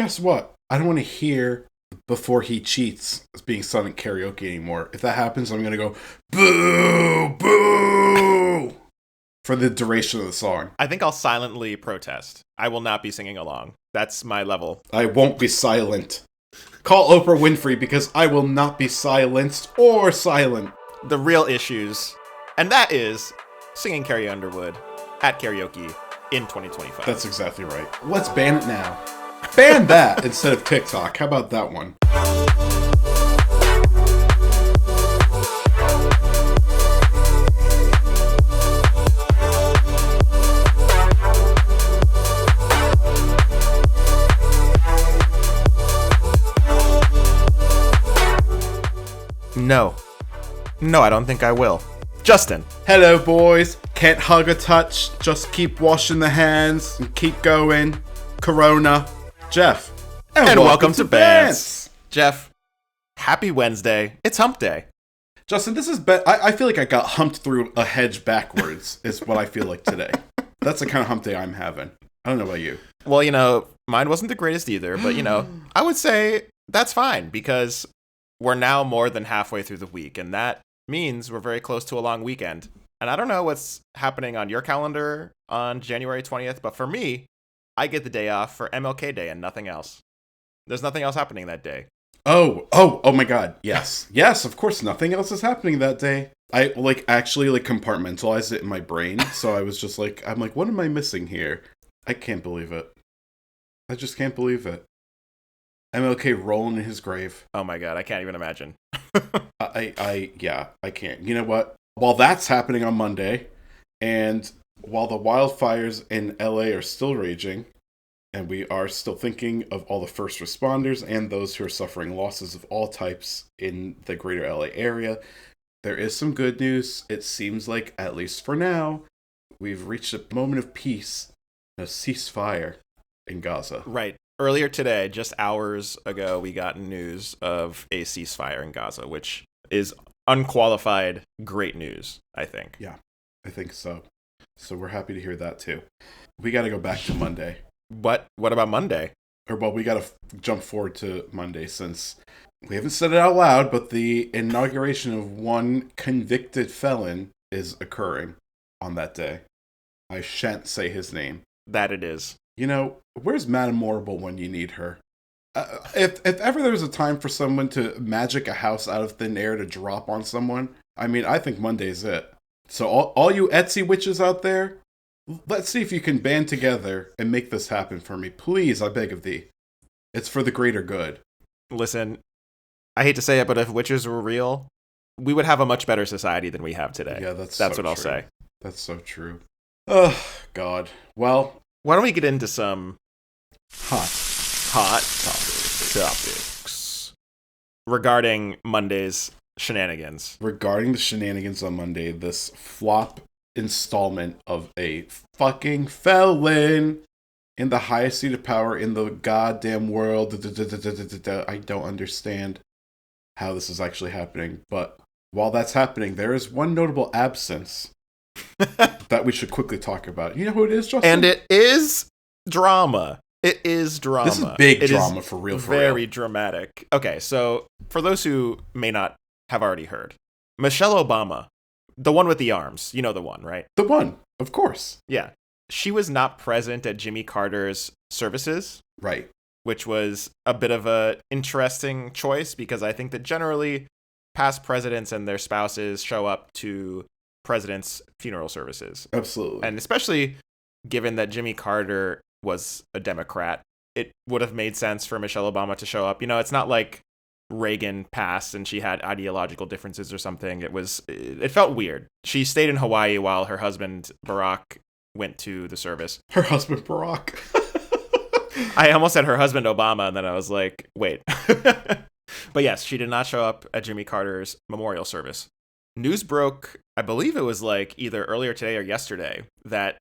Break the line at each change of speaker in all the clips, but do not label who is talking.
guess what? I don't want to hear Before He Cheats as being sung at karaoke anymore. If that happens, I'm going to go, boo, boo, for the duration of the song.
I think I'll silently protest. I will not be singing along. That's my level.
I won't be silent. Call Oprah Winfrey because I will not be silenced or silent.
The real issues, and that is singing Carrie Underwood at karaoke in 2025.
That's exactly right. Let's ban it now. Ban that instead of TikTok. How about that one?
No, I don't think I will. Justin.
Hello, boys. Can't hug or touch. Just keep washing the hands and keep going. Corona. Geoff.
And welcome to Bants. Geoff, happy Wednesday. It's hump day.
Justin, this is... I feel like I got humped through a hedge backwards is what I feel like today. That's the kind of hump day I'm having. I don't know about you.
Well, mine wasn't the greatest either, but, I would say that's fine because we're now more than halfway through the week, and that means we're very close to a long weekend. And I don't know what's happening on your calendar on January 20th, but for me, I get the day off for MLK Day and nothing else. There's nothing else happening that day.
Oh my God. Yes. Yes, of course, nothing else is happening that day. I actually compartmentalized it in my brain. So I was just I'm what am I missing here? I can't believe it. I just can't believe it. MLK rolling in his grave.
Oh my God, I can't even imagine.
I can't. You know what? While that's happening on Monday, and while the wildfires in LA are still raging, and we are still thinking of all the first responders and those who are suffering losses of all types in the greater LA area, there is some good news. It seems like, at least for now, we've reached a moment of peace, a ceasefire in Gaza.
Right. Earlier today, just hours ago, we got news of a ceasefire in Gaza, which is unqualified great news, I think.
Yeah, I think so. So we're happy to hear that too. We got to go back to Monday.
What about Monday?
We got to jump forward to Monday since we haven't said it out loud, but the inauguration of one convicted felon is occurring on that day. I shan't say his name.
That it is.
Where's Madame Morrible when you need her? If ever there was a time for someone to magic a house out of thin air to drop on someone, I think Monday's it. So all you Etsy witches out there, let's see if you can band together and make this happen for me. Please, I beg of thee. It's for the greater good.
Listen, I hate to say it, but if witches were real, we would have a much better society than we have today.
Yeah, that's
what
true.
I'll say.
That's so true. Oh, God. Well,
why don't we get into some hot topics regarding Monday's shenanigans.
Regarding the shenanigans on Monday, this flop installment of a fucking felon in the highest seat of power in the goddamn world. I don't understand how this is actually happening, but while that's happening, there is one notable absence that we should quickly talk about. You know who it is, Justin?
And it is drama. It is drama.
This is big drama, for real.
Very dramatic. Okay, so for those who may not have already heard, Michelle Obama, the one with the arms, you know the one, right?
The one, of course.
Yeah. She was not present at Jimmy Carter's services.
Right.
Which was a bit of a interesting choice because I think that generally past presidents and their spouses show up to presidents' funeral services.
Absolutely.
And especially given that Jimmy Carter was a Democrat, it would have made sense for Michelle Obama to show up. It's not like Reagan passed and she had ideological differences or something. It felt weird. She stayed in Hawaii while her husband Barack went to the service.
Her husband Barack.
I almost said her husband Obama, and then I was like, wait. But yes, she did not show up at Jimmy Carter's memorial service. News broke, I believe it was either earlier today or yesterday, that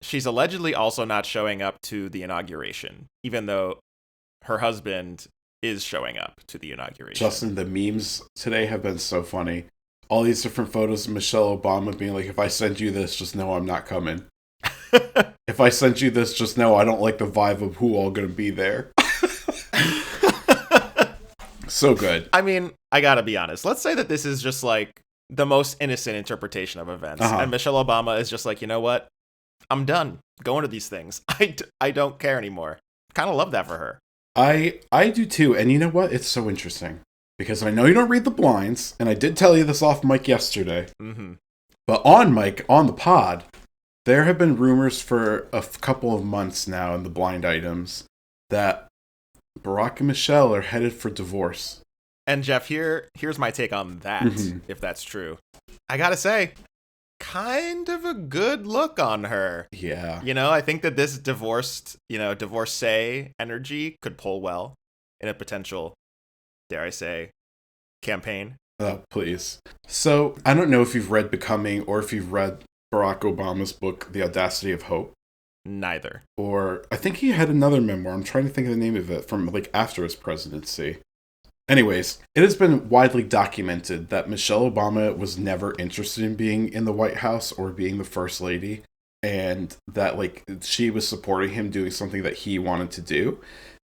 she's allegedly also not showing up to the inauguration, even though her husband is showing up to the inauguration.
Justin, the memes today have been so funny. All these different photos of Michelle Obama being like, if I send you this, just know I'm not coming. If I sent you this, just know I don't like the vibe of who all going to be there. So good.
I mean, I gotta be honest. Let's say that this is just like the most innocent interpretation of events. And Michelle Obama is just like, you know what? I'm done going to these things. I don't care anymore. Kind of love that for her.
I do too. And you know what? It's so interesting. Because I know you don't read the blinds, and I did tell you this off mic yesterday.
Mm-hmm.
But on mic, on the pod, there have been rumors for a couple of months now in the blind items that Barack and Michelle are headed for divorce.
And Geoff, here's my take on that, if that's true. I gotta say, kind of a good look on her.
Yeah.
You know, I think that this divorcee energy could pull well in a potential, dare I say, campaign.
Oh, please. So, I don't know if you've read Becoming or if you've read Barack Obama's book, The Audacity of Hope.
Neither.
Or, I think he had another memoir. I'm trying to think of the name of it from, like, after his presidency. Anyways, it has been widely documented that Michelle Obama was never interested in being in the White House or being the First Lady. And that, like, she was supporting him doing something that he wanted to do.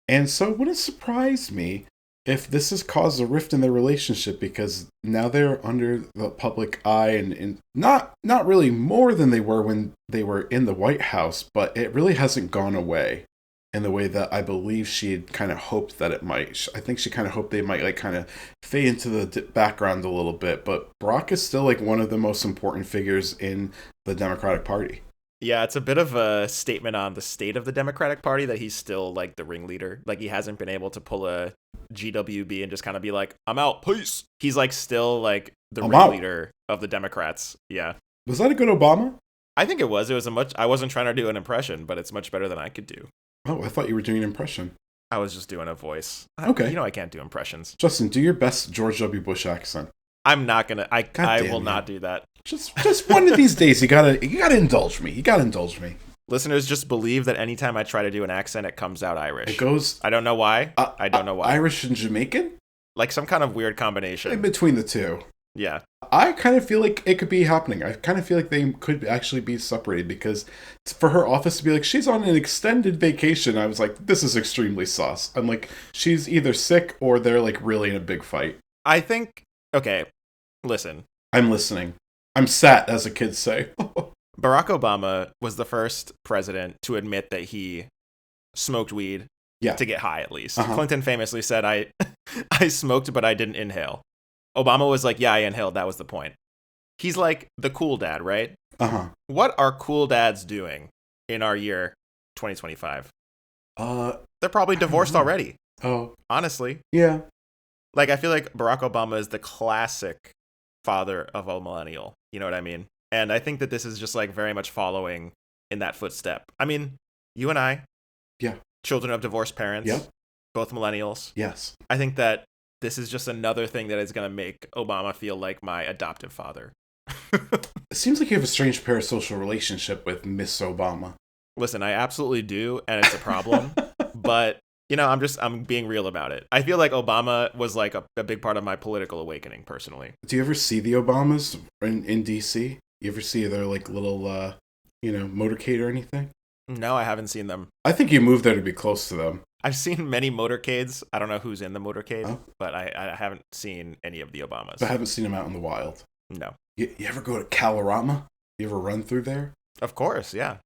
And so it wouldn't surprise me if this has caused a rift in their relationship, because now they're under the public eye and not really more than they were when they were in the White House, but it really hasn't gone away in the way that I believe she had kind of hoped that it might. I think she kind of hoped they might like kind of fade into the background a little bit, but Barack is still like one of the most important figures in the Democratic Party.
Yeah, it's a bit of a statement on the state of the Democratic Party that he's still like the ringleader. Like he hasn't been able to pull a GWB and just kind of be like, I'm out, peace. He's like still like the ringleader of the Democrats. Yeah.
Was that a good Obama?
I think it was. It was I wasn't trying to do an impression, but it's much better than I could do.
Oh, I thought you were doing an impression.
I was just doing a voice.
Okay.
You know I can't do impressions.
Justin, do your best George W. Bush accent.
I'm not gonna. I will not do that.
Just one of these days, you gotta indulge me. You gotta indulge me.
Listeners, just believe that anytime I try to do an accent, it comes out Irish.
It goes.
I don't know why. I don't know why.
Irish and Jamaican,
like some kind of weird combination
in between the two.
Yeah.
I kind of feel like it could be happening. I kind of feel like they could actually be separated, because for her office to be like, she's on an extended vacation, I was like, this is extremely sus. I'm like, she's either sick or they're like really in a big fight.
I think, okay, listen.
I'm listening. I'm sat, as the kids say.
Barack Obama was the first president to admit that he smoked weed to get high, at least. Clinton famously said, I smoked, but I didn't inhale. Obama was like, yeah, I inhaled. That was the point. He's like the cool dad, right? What are cool dads doing in our year 2025? They're probably divorced already.
Oh.
Honestly.
Yeah.
Like, I feel like Barack Obama is the classic father of a millennial. You know what I mean? And I think that this is just like very much following in that footstep. I mean, you and I.
Yeah.
Children of divorced parents.
Yep.
Both millennials.
Yes.
I think that this is just another thing that is going to make Obama feel like my adoptive father.
It seems like you have a strange parasocial relationship with Miss Obama.
Listen, I absolutely do, and it's a problem. But, you know, I'm being real about it. I feel like Obama was like a big part of my political awakening, personally.
Do you ever see the Obamas in D.C.? You ever see their like little, motorcade or anything?
No, I haven't seen them.
I think you moved there to be close to them.
I've seen many motorcades. I don't know who's in the motorcade, but I haven't seen any of the Obamas.
I haven't seen them out in the wild.
No.
You ever go to Kalorama? You ever run through there?
Of course, yeah.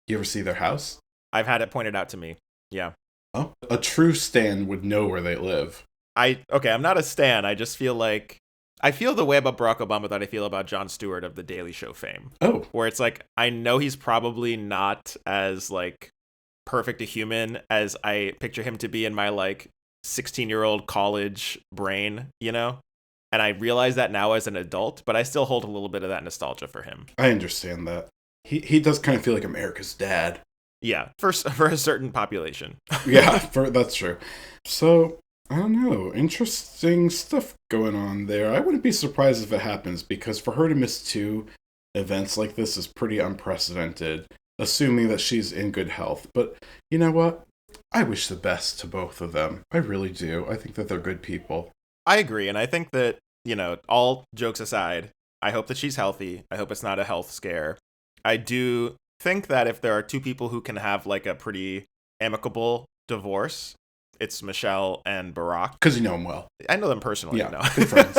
You ever see their house?
I've had it pointed out to me. Yeah.
Oh, a true stan would know where they live.
I'm not a stan. I just feel like I feel the way about Barack Obama that I feel about Jon Stewart of The Daily Show fame.
Oh.
Where it's like, I know he's probably not as like perfect a human as I picture him to be in my like 16-year-old college brain, you know? And I realize that now as an adult, but I still hold a little bit of that nostalgia for him.
I understand that. He does kind of feel like America's dad.
Yeah, for a certain population.
Yeah, that's true. So, I don't know. Interesting stuff going on there. I wouldn't be surprised if it happens, because for her to miss 2 events like this is pretty unprecedented, assuming that she's in good health. But you know what? I wish the best to both of them. I really do. I think that they're good people.
I agree, and I think that, you know, all jokes aside, I hope that she's healthy. I hope it's not a health scare. I do think that if there are 2 people who can have like a pretty amicable divorce, it's Michelle and Barack.
Because you know them well.
I know them personally.
Yeah,
No.
good friends.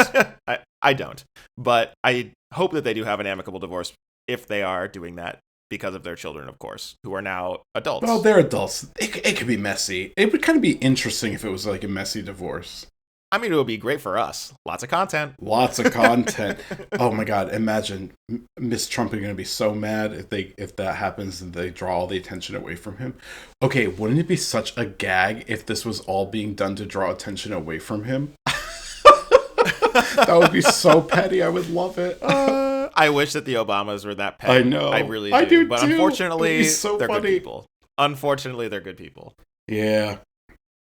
I don't. But I hope that they do have an amicable divorce if they are doing that because of their children, of course, who are now adults.
Well, they're adults. It could be messy. It would kind of be interesting if it was like a messy divorce.
I mean, it would be great for us. Lots of content.
Lots of content. Oh my God! Imagine Miss Trump are going to be so mad if that happens and they draw all the attention away from him. Okay, wouldn't it be such a gag if this was all being done to draw attention away from him? That would be so petty. I would love it.
I wish that the Obamas were that petty.
I know.
I really do.
I do
but
too.
Unfortunately,
So
they're
funny.
good people. Unfortunately, they're good people.
Yeah.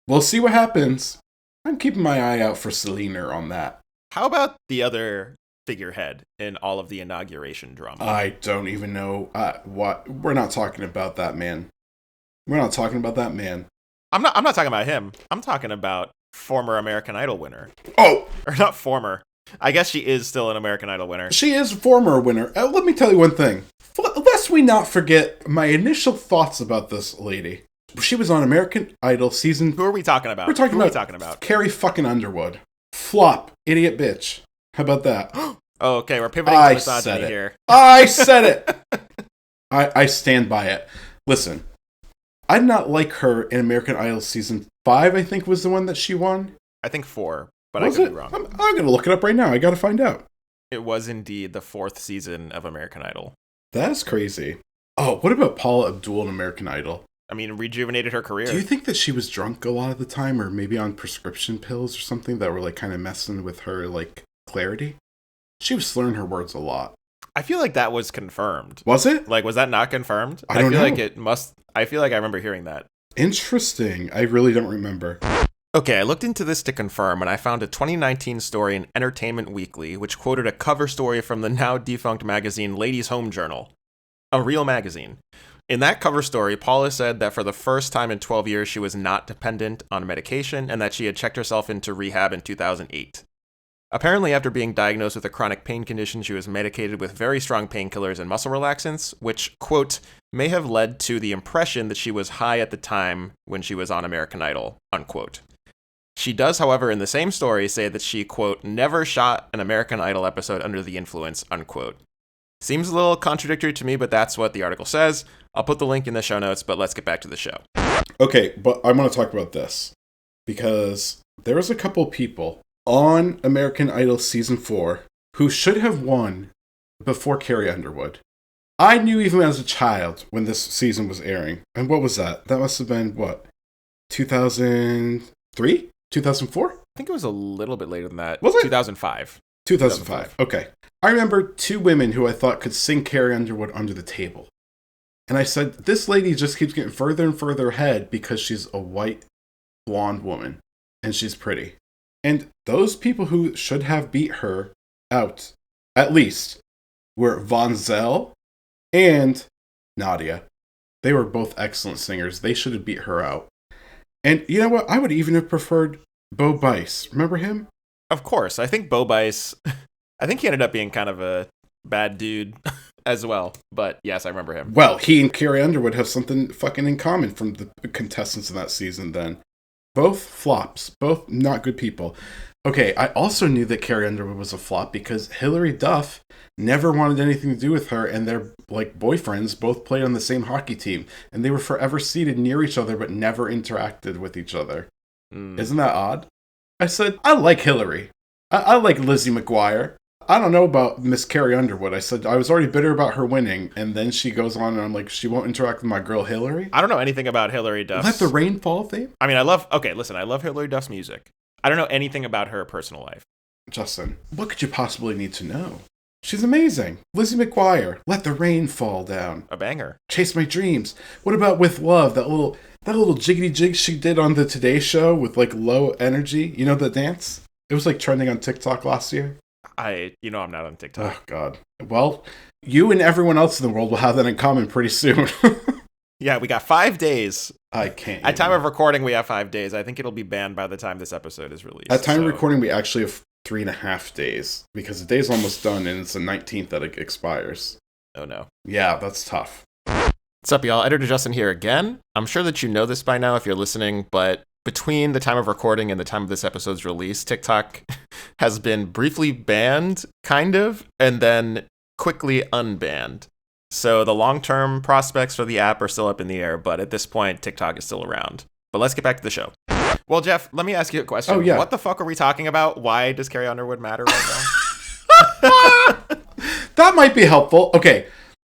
We'll see what happens. I'm keeping my eye out for Selena on that.
How about the other figurehead in all of the inauguration drama?
I don't even know what. We're not talking about that man. We're not talking about that man.
I'm not talking about him. I'm talking about former American Idol winner.
Oh!
Or not former. I guess she is still an American Idol winner.
She is a former winner. Let me tell you one thing. Lest we not forget my initial thoughts about this lady. She was on American Idol season...
Who are we talking about?
We're talking
Who
about,
are we talking about?
Carrie fucking Underwood. Flop. Idiot bitch. How about that?
Oh, okay, we're pivoting to misogyny here.
I said it! I stand by it. Listen, I did not like her in American Idol season 5, I think was the one that she won.
I think 4, but
Was
I could
it?
be wrong.
I'm going to look it up right now. I got to find out.
It was indeed the 4th season of American Idol.
That is crazy. Oh, what about Paula Abdul in American Idol?
I mean, rejuvenated her career.
Do you think that she was drunk a lot of the time, or maybe on prescription pills or something that were like kind of messing with her like clarity? She was slurring her words a lot.
I feel like that was confirmed.
Was it?
Like, was that not confirmed?
I don't
feel
know.
like it must. I feel like I remember hearing that.
Interesting. I really don't remember.
Okay, I looked into this to confirm, and I found a 2019 story in Entertainment Weekly, which quoted a cover story from the now defunct magazine Ladies' Home Journal, a real magazine. In that cover story, Paula said that for the first time in 12 years, she was not dependent on medication and that she had checked herself into rehab in 2008. Apparently, after being diagnosed with a chronic pain condition, she was medicated with very strong painkillers and muscle relaxants, which, quote, may have led to the impression that she was high at the time when she was on American Idol, unquote. She does, however, in the same story say that she, quote, never shot an American Idol episode under the influence, unquote. Seems a little contradictory to me, but that's what the article says. I'll put the link in the show notes, but let's get back to the show.
Okay, but I want to talk about this because there was a couple people on American Idol season 4 who should have won before Carrie Underwood. I knew even as a child when this season was airing. And what was that? That must have been, what, 2003? 2004?
I think it was a little bit later than that.
Was it?
2005.
2005. Okay. I remember 2 women who I thought could sing Carrie Underwood under the table. And I said, this lady just keeps getting further and further ahead because she's a white, blonde woman. And she's pretty. And those people who should have beat her out, at least, were Von Zell and Nadia. They were both excellent singers. They should have beat her out. And you know what? I would even have preferred Bo Bice. Remember him?
Of course. I think Bo Bice, I think he ended up being kind of a bad dude as well. But yes, I remember him.
Well, he and Carrie Underwood have something fucking in common from the contestants in that season then. Both flops. Both not good people. Okay, I also knew that Carrie Underwood was a flop because Hilary Duff never wanted anything to do with her, and their like boyfriends both played on the same hockey team, and they were forever seated near each other but never interacted with each other. Isn't that odd? I said, I like Hillary. I like Lizzie McGuire. I don't know about Miss Carrie Underwood. I said, I was already bitter about her winning, and then she goes on and I'm like, she won't interact with my girl Hillary?
I don't know anything about Hilary Duff.
Let the Rain Fall theme?
I mean, I love Hilary Duff's music. I don't know anything about her personal life.
Justin, what could you possibly need to know? She's amazing. Lizzie McGuire, Let the Rain Fall Down.
A banger.
Chase My Dreams. What about With Love? That little jiggity jig she did on the Today Show with like low energy. You know the dance? It was like trending on TikTok last year.
I'm not on TikTok.
Oh, God. Well, you and everyone else in the world will have that in common pretty soon.
Yeah, we got 5 days.
I can't.
At time of recording, we have 5 days. I think it'll be banned by the time this episode is released.
At time of recording, we actually have 3.5 days because the day's almost done and it's the 19th that it expires.
Oh, no.
Yeah, that's tough.
What's up, y'all? Editor Justin here again. I'm sure that you know this by now if you're listening, but between the time of recording and the time of this episode's release, TikTok has been briefly banned, kind of, and then quickly unbanned. So the long-term prospects for the app are still up in the air, but at this point, TikTok is still around. But let's get back to the show. Well, Geoff, let me ask you a question.
Oh, yeah.
What the fuck are we talking about? Why does Carrie Underwood matter right now?
That might be helpful. Okay,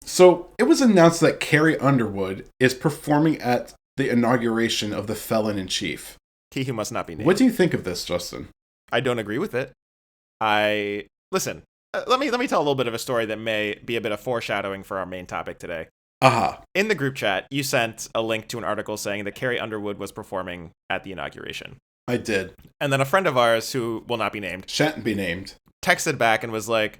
so it was announced that Carrie Underwood is performing at the inauguration of the Felon-in-Chief.
He who must not be named.
What do you think of this, Justin?
I don't agree with it. Listen. Let me tell a little bit of a story that may be a bit of foreshadowing for our main topic today.
Aha.
In the group chat, you sent a link to an article saying that Carrie Underwood was performing at the inauguration.
I did.
And then a friend of ours, who will not be named,
Shan't be named,
texted back and was like,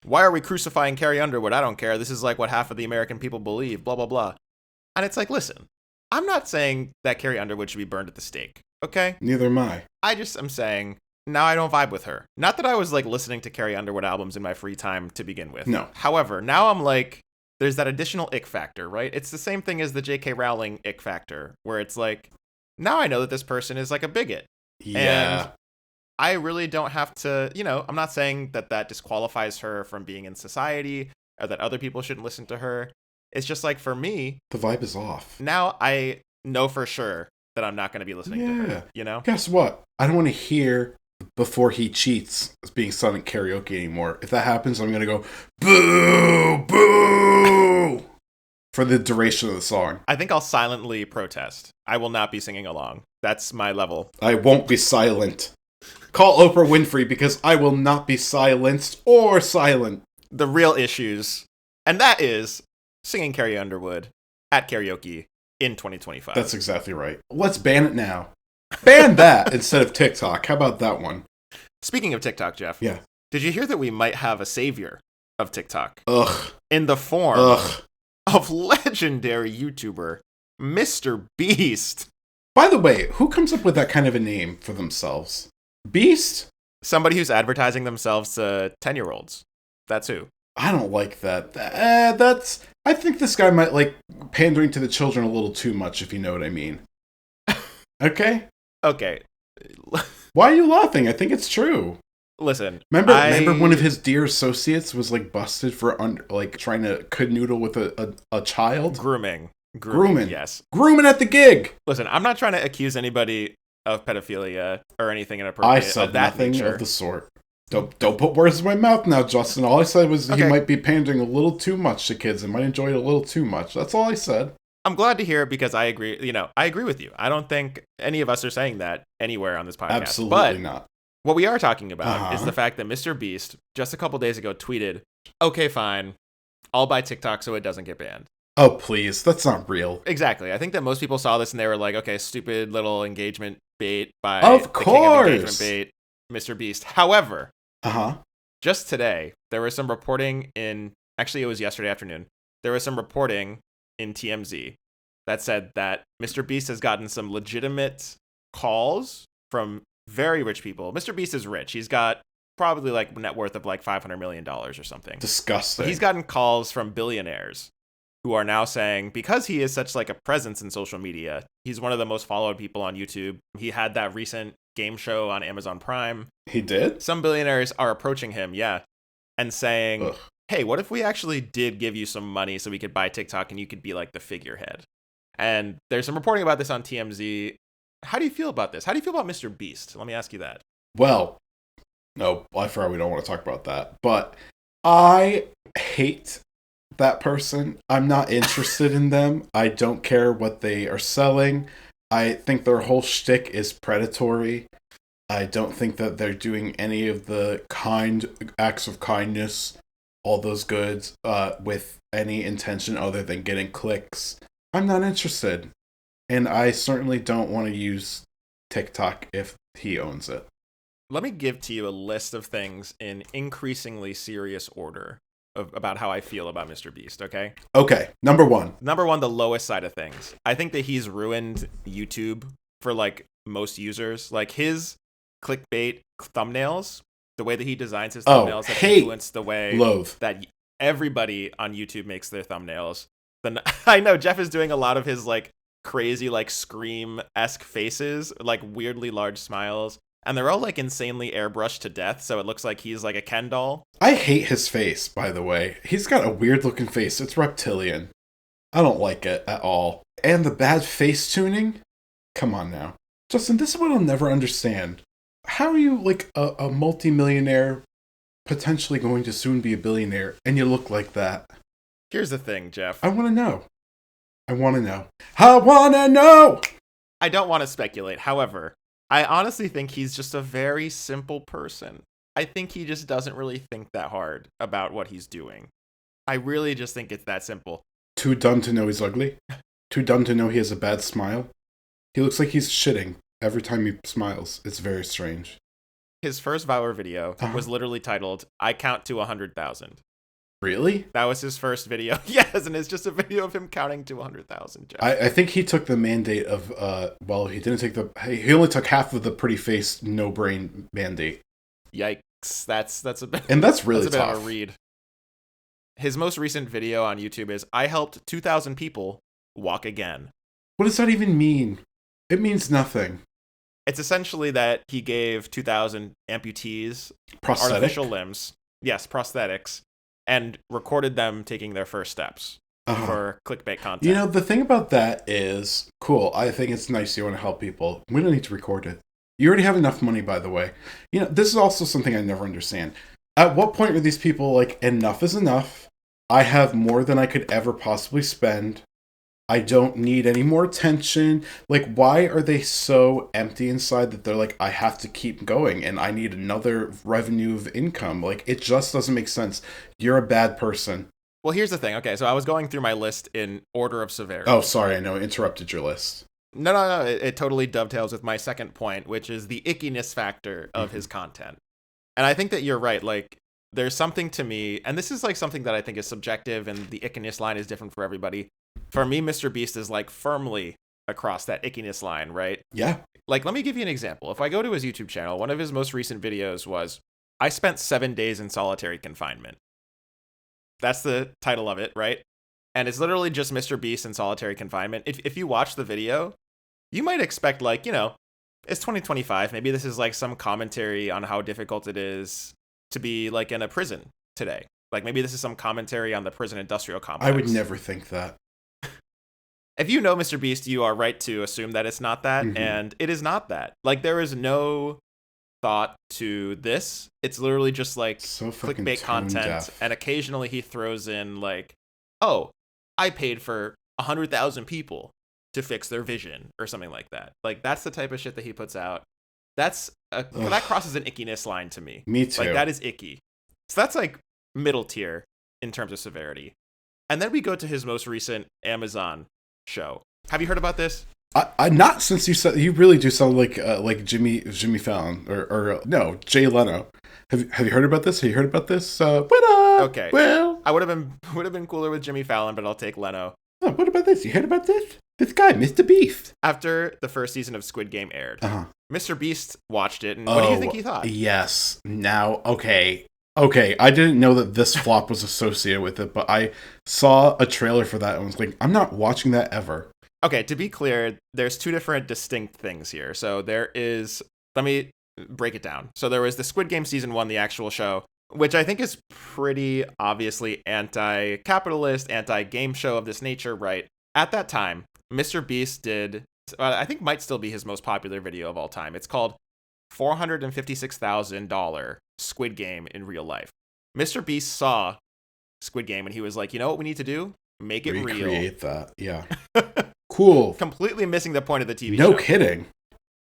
"Why are we crucifying Carrie Underwood? I don't care. This is like what half of the American people believe, blah, blah, blah." And it's like, listen, I'm not saying that Carrie Underwood should be burned at the stake, okay?
Neither am I.
I just am saying, now I don't vibe with her. Not that I was like listening to Carrie Underwood albums in my free time to begin with.
No.
However, now I'm like, there's that additional ick factor, right? It's the same thing as the J.K. Rowling ick factor, where it's like, now I know that this person is like a bigot.
Yeah.
And I really don't have to, I'm not saying that disqualifies her from being in society or that other people shouldn't listen to her. It's just like, for me,
The vibe is off.
now I know for sure that I'm not going to be listening to her,
Guess what? I don't want to hear Before He Cheats as being sung at karaoke anymore. If that happens, I'm going to go, boo, boo, for the duration of the song.
I think I'll silently protest. I will not be singing along. That's my level.
I won't be silent. Call Oprah Winfrey because I will not be silenced or silent.
The real issues, and that is singing Carrie Underwood at karaoke in 2025.
That's exactly right. Let's ban it now. Ban that instead of TikTok. How about that one?
Speaking of TikTok, Geoff.
Yeah.
Did you hear that we might have a savior of TikTok?
Ugh.
In the form
Ugh.
of legendary YouTuber Mr. Beast.
By the way, who comes up with that kind of a name for themselves? Beast?
Somebody who's advertising themselves to 10-year-olds. That's who.
I don't like that. I think this guy might like pandering to the children a little too much, if you know what I mean. Okay?
Okay.
Why are you laughing? I think it's true.
Listen.
Remember one of his dear associates was like busted for trying to canoodle with a child?
Grooming. Yes.
Grooming at the gig.
Listen, I'm not trying to accuse anybody of pedophilia or anything inappropriate.
I said
of that
nothing
nature.
of the sort. Don't put words in my mouth now, Justin. All I said was he might be pandering a little too much to kids and might enjoy it a little too much. That's all I said.
I'm glad to hear it because I agree. I agree with you. I don't think any of us are saying that anywhere on this podcast.
Absolutely not.
What we are talking about is the fact that Mr. Beast just a couple days ago tweeted, "Okay, fine. I'll buy TikTok so it doesn't get banned."
Oh, please. That's not real.
Exactly. I think that most people saw this and they were like, okay, stupid little engagement bait by
of course.
the king of engagement bait, Mr. Beast. However,
Uh-huh.
just today, there was some reporting actually it was yesterday afternoon, there was some reporting in TMZ that said that Mr. Beast has gotten some legitimate calls from very rich people. Mr. Beast is rich. He's got probably like net worth of like $500 million or something.
Disgusting.
But he's gotten calls from billionaires who are now saying, because he is such like a presence in social media, he's one of the most followed people on YouTube. He had that recent game show on Amazon Prime.
He did?
Some billionaires are approaching him, and saying,
Ugh.
hey, what if we actually did give you some money so we could buy TikTok and you could be like the figurehead? And there's some reporting about this on TMZ. How do you feel about this? How do you feel about Mr. Beast? Let me ask you that.
Well, no, I forgot we don't want to talk about that. But I hate that person. I'm not interested in them. I don't care what they are selling. I think their whole shtick is predatory. I don't think that they're doing any of the kind acts of kindness, all those goods, with any intention other than getting clicks. I'm not interested. And I certainly don't want to use TikTok if he owns it.
Let me give to you a list of things in increasingly serious order about how I feel about Mr. Beast, okay?
Okay, number one,
the lowest side of things. I think that he's ruined YouTube for like most users. Like his clickbait thumbnails, the way that he designs his thumbnails has influenced the way that everybody on YouTube makes their thumbnails. Then I know Geoff is doing a lot of his like crazy like Scream-esque faces, like weirdly large smiles, and they're all like insanely airbrushed to death, so it looks like he's like a Ken doll.
I hate his face, by the way. He's got a weird looking face. It's reptilian. I don't like it at all. And the bad face tuning? Come on now. Justin, this is what I'll never understand. How are you like a multimillionaire, potentially going to soon be a billionaire, and you look like that?
Here's the thing, Geoff.
I want to know. I want to know. I want to know!
I don't want to speculate. However, I honestly think he's just a very simple person. I think he just doesn't really think that hard about what he's doing. I really just think it's that simple.
Too dumb to know he's ugly? Too dumb to know he has a bad smile? He looks like he's shitting every time he smiles. It's very strange.
His first viral video was literally titled, "I count to 100,000."
Really?
That was his first video. Yes, and it's just a video of him counting to 100,000.
I think he took the mandate of, he didn't take he only took half of the pretty face, no brain mandate.
Yikes. That's a bit,
and that's really
that's a
tough.
bit of a read. His most recent video on YouTube is, "I helped 2,000 people walk again."
What does that even mean? It means nothing.
It's essentially that he gave 2,000 amputees artificial limbs. Yes, prosthetics. And recorded them taking their first steps for clickbait content.
You know, the thing about that is, cool, I think it's nice you want to help people. We don't need to record it. You already have enough money, by the way. You know, this is also something I never understand. At what point are these people like, enough is enough? I have more than I could ever possibly spend. I don't need any more attention. Like, why are they so empty inside that they're like, I have to keep going and I need another revenue of income? Like, it just doesn't make sense. You're a bad person.
Well, here's the thing. Okay, so I was going through my list in order of severity.
Oh, sorry, I know, I interrupted your list.
No. It totally dovetails with my second point, which is the ickiness factor of his content. And I think that you're right. Like, there's something to me, and this is like something that I think is subjective, and the ickiness line is different for everybody. For me, Mr. Beast is like firmly across that ickiness line, right?
Yeah.
Like, let me give you an example. If I go to his YouTube channel, one of his most recent videos was, "I spent 7 days in solitary confinement." That's the title of it, right? And it's literally just Mr. Beast in solitary confinement. If you watch the video, you might expect, like, you know, it's 2025. Maybe this is like some commentary on how difficult it is to be like in a prison today. Like, maybe this is some commentary on the prison industrial complex.
I would never think that.
If you know Mr. Beast, you are right to assume that it's not that, and it is not that. Like, there is no thought to this. It's literally just like clickbait content, and occasionally he throws in like, "Oh, I paid for 100,000 people to fix their vision," or something like that. Like, that's the type of shit that he puts out. That crosses an ickiness line to me.
Me too.
Like, that is icky. So that's like middle tier in terms of severity. And then we go to his most recent Amazon show. Have you heard about this?
I not since you really do sound like Jimmy Fallon or no, Jay Leno. Have you heard about this? Have you heard about this? What up?
Okay.
Well,
I would have been cooler with Jimmy Fallon, but I'll take Leno.
Oh, what about this? You heard about this? This guy, Mr. Beast.
After the first season of Squid Game aired, Mr. Beast watched it, and what do you think he thought?
Yes. Now, okay. I didn't know that this flop was associated with it, but I saw a trailer for that and was like, I'm not watching that ever.
Okay, to be clear, there's two different distinct things here. So there is, let me break it down. So there was the Squid Game Season 1, the actual show, which I think is pretty obviously anti-capitalist, anti-game show of this nature, right? At that time, Mr. Beast did, I think might still be his most popular video of all time. It's called $456,000 Squid Game in real life. Mr. Beast saw Squid Game and he was like, you know what we need to do? Make it real.
Recreate that, yeah. Cool.
Completely missing the point of the TV
show. No kidding.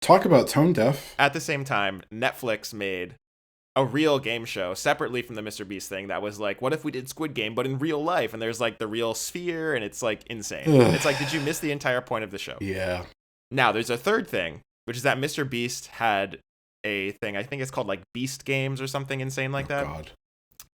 Talk about tone deaf.
At the same time, Netflix made a real game show separately from the Mr. Beast thing that was like, what if we did Squid Game, but in real life? And there's like the real sphere, and it's like insane. It's like, did you miss the entire point of the show?
Yeah.
Now, there's a third thing, which is that Mr. Beast had a thing, I think it's called like Beast Games or something insane like that. God.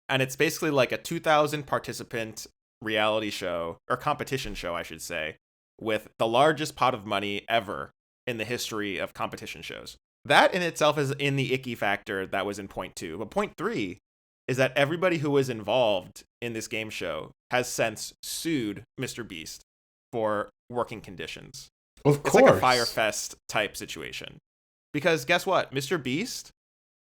And it's basically like a 2,000 participant reality show, or competition show, I should say, with the largest pot of money ever in the history of competition shows. That in itself is in the icky factor that was in point 2. But point 3 is that everybody who was involved in this game show has since sued Mr. Beast for working conditions.
Of
It's
course.
like a Fire Fest type situation. Because guess what? Mr. Beast,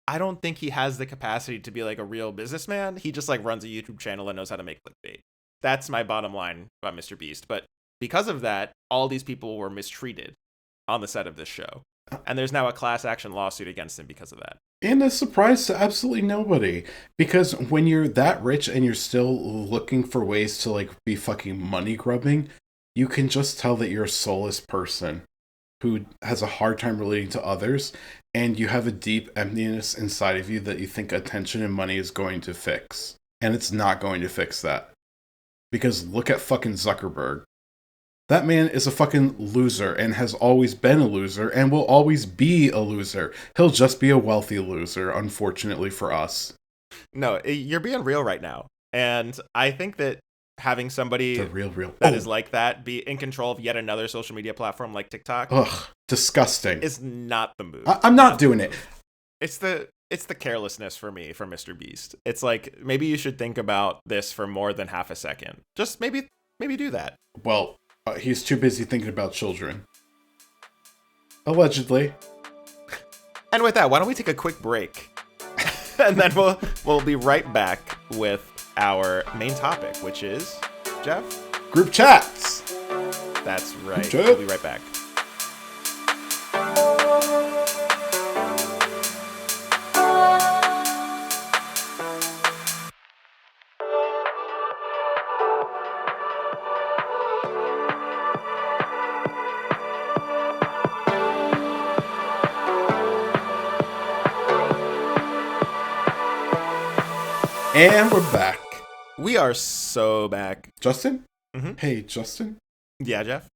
I don't think he has the capacity to be like a real businessman. He just like runs a YouTube channel and knows how to make clickbait. That's my bottom line about Mr. Beast. But because of that, all these people were mistreated on the set of this show. And there's now a class action lawsuit against him because of that.
And a surprise to absolutely nobody. Because when you're that rich and you're still looking for ways to like be fucking money grubbing, you can just tell that you're a soulless person who has a hard time relating to others, and you have a deep emptiness inside of you that you think attention and money is going to fix. And it's not going to fix that. Because look at fucking Zuckerberg. That man is a fucking loser and has always been a loser and will always be a loser. He'll just be a wealthy loser, unfortunately for us.
No, you're being real right now. And I think that having somebody
The real.
that is like that be in control of yet another social media platform like TikTok
Disgusting.
is not the move.
I'm not doing it.
It's the carelessness for me from Mr. Beast. It's like, maybe you should think about this for more than half a second. Just maybe do that.
Well, he's too busy thinking about children. Allegedly.
And with that, why don't we take a quick break? And then we'll be right back with our main topic, which is, Geoff?
Group chats.
That's right.
Chat.
We'll be right back.
And we're back.
We are so back.
Justin?
Mhm.
Hey, Justin?
Yeah, Geoff?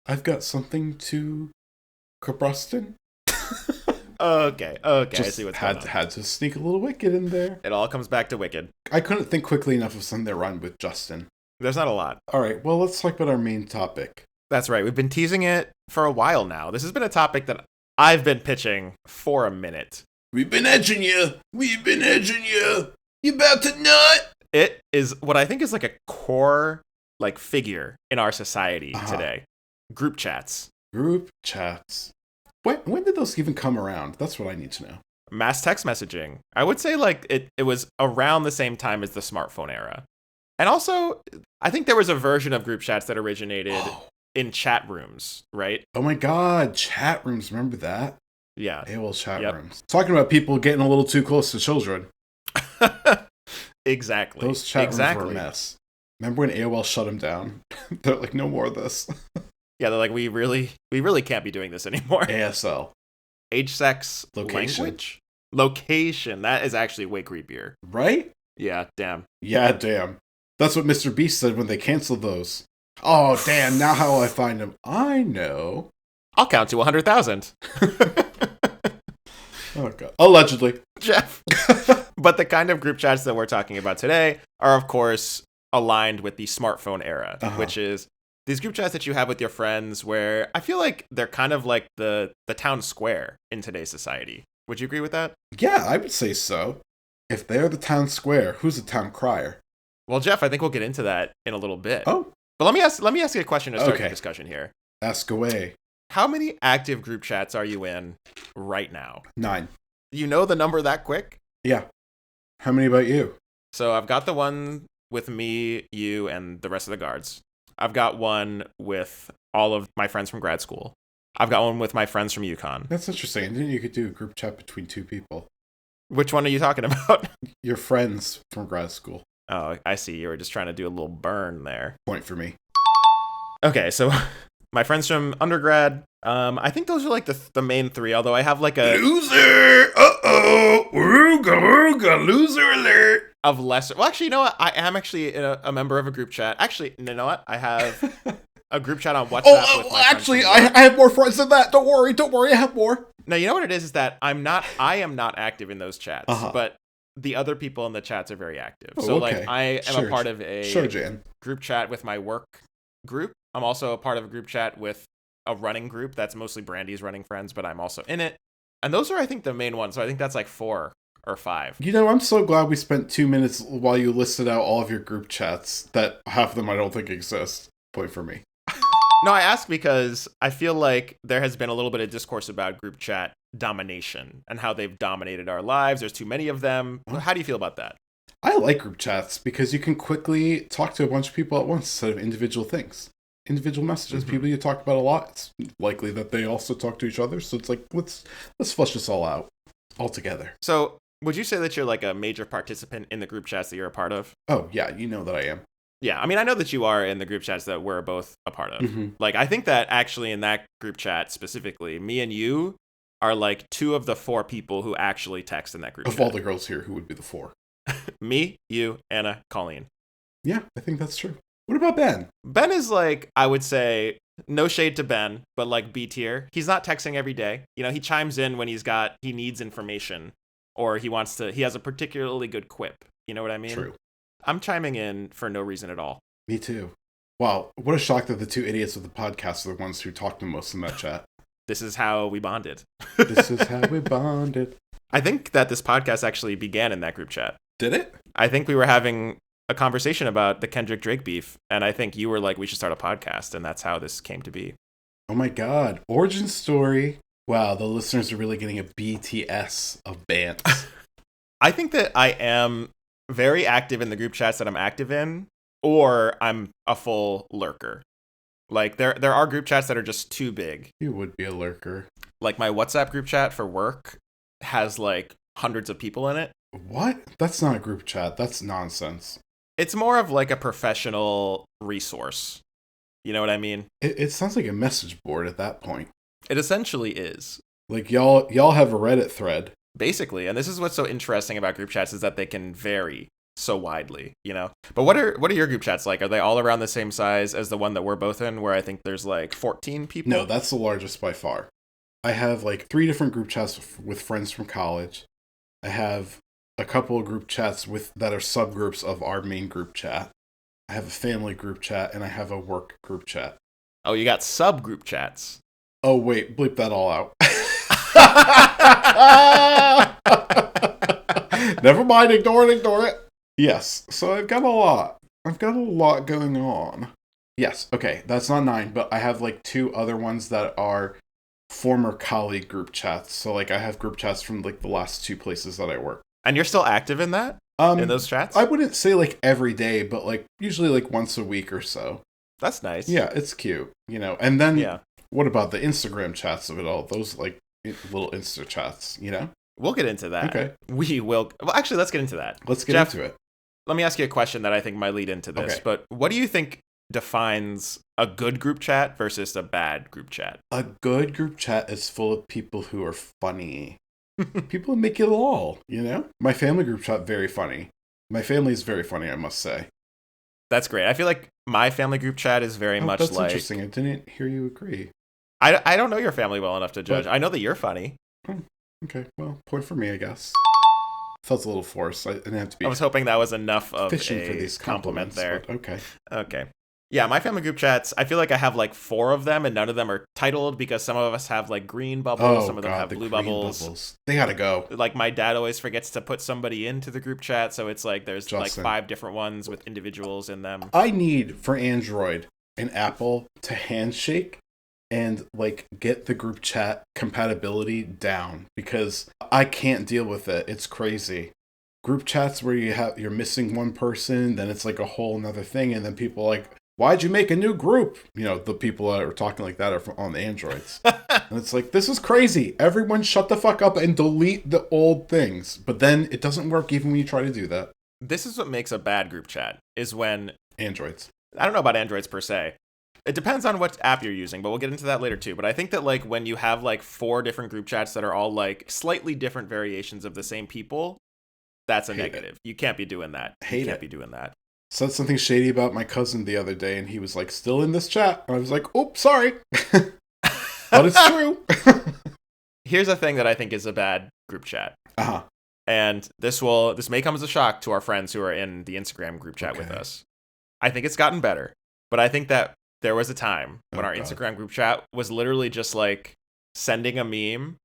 I've got something to Kabrustin.
Okay, I
Just
see what's going on.
had to sneak a little Wicked in there.
It all comes back to Wicked.
I couldn't think quickly enough of something that rhymed with Justin.
There's not a lot.
All right, well, let's talk about our main topic.
That's right. We've been teasing it for a while now. This has been a topic that I've been pitching for a minute.
We've been edging you. We've been edging you. You about to nut?
It is what I think is like a core like figure in our society today. Group chats.
Group chats. When did those even come around? That's what I need to know.
Mass text messaging. I would say like it was around the same time as the smartphone era. And also, I think there was a version of group chats that originated in chat rooms, right?
Oh my god, chat rooms. Remember that?
Yeah.
AOL chat rooms. Talking about people getting a little too close to children.
Exactly.
Those chat rooms were a mess. Remember when AOL shut them down? They're like, no more of this.
Yeah, they're like, we really can't be doing this anymore.
ASL.
Age, sex,
Location.
language? Location. That is actually way creepier.
Right?
Yeah, damn.
Yeah, damn. That's what Mr. Beast said when they canceled those. Oh, damn, now how will I find him? I know.
I'll count to 100,000.
Oh, God. Allegedly.
Geoff. But the kind of group chats that we're talking about today are, of course, aligned with the smartphone era, which is these group chats that you have with your friends where I feel like they're kind of like the town square in today's society. Would you agree with that?
Yeah, I would say so. If they're the town square, who's the town crier?
Well, Geoff, I think we'll get into that in a little bit.
Oh.
But let me ask you a question to start the discussion here.
Ask away.
How many active group chats are you in right now?
9.
You know the number that quick?
Yeah. How many about you?
So I've got the one with me, you, and the rest of the guards. I've got one with all of my friends from grad school. I've got one with my friends from UConn.
That's interesting. I didn't you could do a group chat between 2 people.
Which one are you talking about?
Your friends from grad school.
Oh, I see. You were just trying to do a little burn there.
Point for me.
Okay, so my friends from undergrad, I think those are like the main 3, although I have like a...
Loser! Uh-oh! Ooga, loser alert!
Of lesser... Well, actually, you know what? I am actually a member of a group chat. Actually, you know what? I have a group chat on WhatsApp with my
actually,
friends
I have more friends than that. Don't worry, I have more.
No, you know what it is that I am not active in those chats, but the other people in the chats are very active.
Oh,
so
okay.
like I am a part of a group chat with my work group. I'm also a part of a group chat with a running group that's mostly Brandy's running friends, but I'm also in it. And those are, I think, the main ones. So I think that's like 4 or 5.
You know, I'm so glad we spent 2 minutes while you listed out all of your group chats that half of them I don't think exist. Point for me.
No, I ask because I feel like there has been a little bit of discourse about group chat domination and how they've dominated our lives. There's too many of them. How do you feel about that?
I like group chats because you can quickly talk to a bunch of people at once instead of individual things. Individual messages, people you talk about a lot, it's likely that they also talk to each other. So it's like, let's flush this all out all together.
So would you say that you're like a major participant in the group chats that you're a part of?
Oh, yeah, you know that I am.
Yeah, I mean, I know that you are in the group chats that we're both a part of.
Mm-hmm.
Like, I think that actually in that group chat specifically, me and you are like 2 of the 4 people who actually text in that group
Of
chat.
all the girls here, who would be the 4?
Me, you, Anna, Colleen.
Yeah, I think that's true. What about Ben?
Ben is like, I would say, no shade to Ben, but like B tier. He's not texting every day. You know, he chimes in when he needs information or he has a particularly good quip. You know what I mean?
True.
I'm chiming in for no reason at all.
Me too. Wow, what a shock that the 2 idiots of the podcast are the ones who talk the most in that chat.
This is how we bonded.
This is how we bonded.
I think that this podcast actually began in that group chat.
Did it?
I think we were having a conversation about the Kendrick Drake beef, and I think you were like, we should start a podcast, and that's how this came to be.
Oh my god. Origin story. Wow, the listeners are really getting a BTS of bands.
I think that I am very active in the group chats that I'm active in, or I'm a full lurker. Like, there are group chats that are just too big.
You would be a lurker.
Like, my WhatsApp group chat for work has, like, hundreds of people in it.
What? That's not a group chat. That's nonsense.
It's more of, like, a professional resource. You know what I mean?
It sounds like a message board at that point.
It essentially is.
Like, y'all have a Reddit thread.
Basically, and this is what's so interesting about group chats is that they can vary so widely, you know? But what are your group chats like? Are they all around the same size as the one that we're both in, where I think there's like 14 people?
No, that's the largest by far. I have like 3 different group chats with friends from college. I have a couple of group chats that are subgroups of our main group chat. I have a family group chat, and I have a work group chat.
Oh, you got subgroup chats.
Oh, wait, bleep that all out. Never mind, ignore it. Yes, so I've got a lot. Going on. Yes, okay, that's not 9, but I have like 2 other ones that are former colleague group chats. So like I have group chats from like the last 2 places that I work.
And you're still active in that? In those chats?
I wouldn't say like every day, but like usually like once a week or so.
That's nice.
Yeah, it's cute, you know. And then what about the Instagram chats of it all? Those like little Insta chats, you know?
We'll get into that.
Okay.
We will. Well, actually, let's get into that.
Let's get
Geoff,
into it.
Let me ask you a question that I think might lead into this.
Okay.
But what do you think defines a good group chat versus a bad group chat?
A good group chat is full of people who are funny. People who make it all, you know? My family group chat, very funny. My family is very funny, I must say.
That's great. I feel like my family group chat is very much
that's
like...
interesting. I didn't hear you agree.
I don't know your family well enough to judge. I know that you're funny.
Oh, okay, well, point for me, I guess. Felt a little forced. I didn't have to be...
I was hoping that was enough of
fishing
a
for these
compliment there.
Okay.
Okay. Yeah, my family group chats, I feel like I have like 4 of them, and none of them are titled because some of us have like green bubbles, some of them have blue bubbles.
They gotta go.
Like my dad always forgets to put somebody into the group chat, so it's like there's like 5 different ones with individuals in them.
I need for Android and Apple to handshake and like get the group chat compatibility down because I can't deal with it. It's crazy. Group chats where you're missing one person, then it's like a whole nother thing, and then people are like, why'd you make a new group? You know, the people that are talking like that are on the Androids. And it's like, this is crazy. Everyone shut the fuck up and delete the old things. But then it doesn't work even when you try to do that.
This is what makes a bad group chat, is when...
Androids.
I don't know about Androids per se. It depends on what app you're using, but we'll get into that later too. But I think that like when you have like 4 different group chats that are all like slightly different variations of the same people, that's a negative. You can't be doing that. You can't be doing that.
Said something shady about my cousin the other day, and he was like, still in this chat. And I was like, oops, sorry. But it's true.
Here's a thing that I think is a bad group chat.
Uh-huh.
And this may come as a shock to our friends who are in the Instagram group chat with us. I think it's gotten better. But I think that there was a time when our Instagram group chat was literally just like sending a meme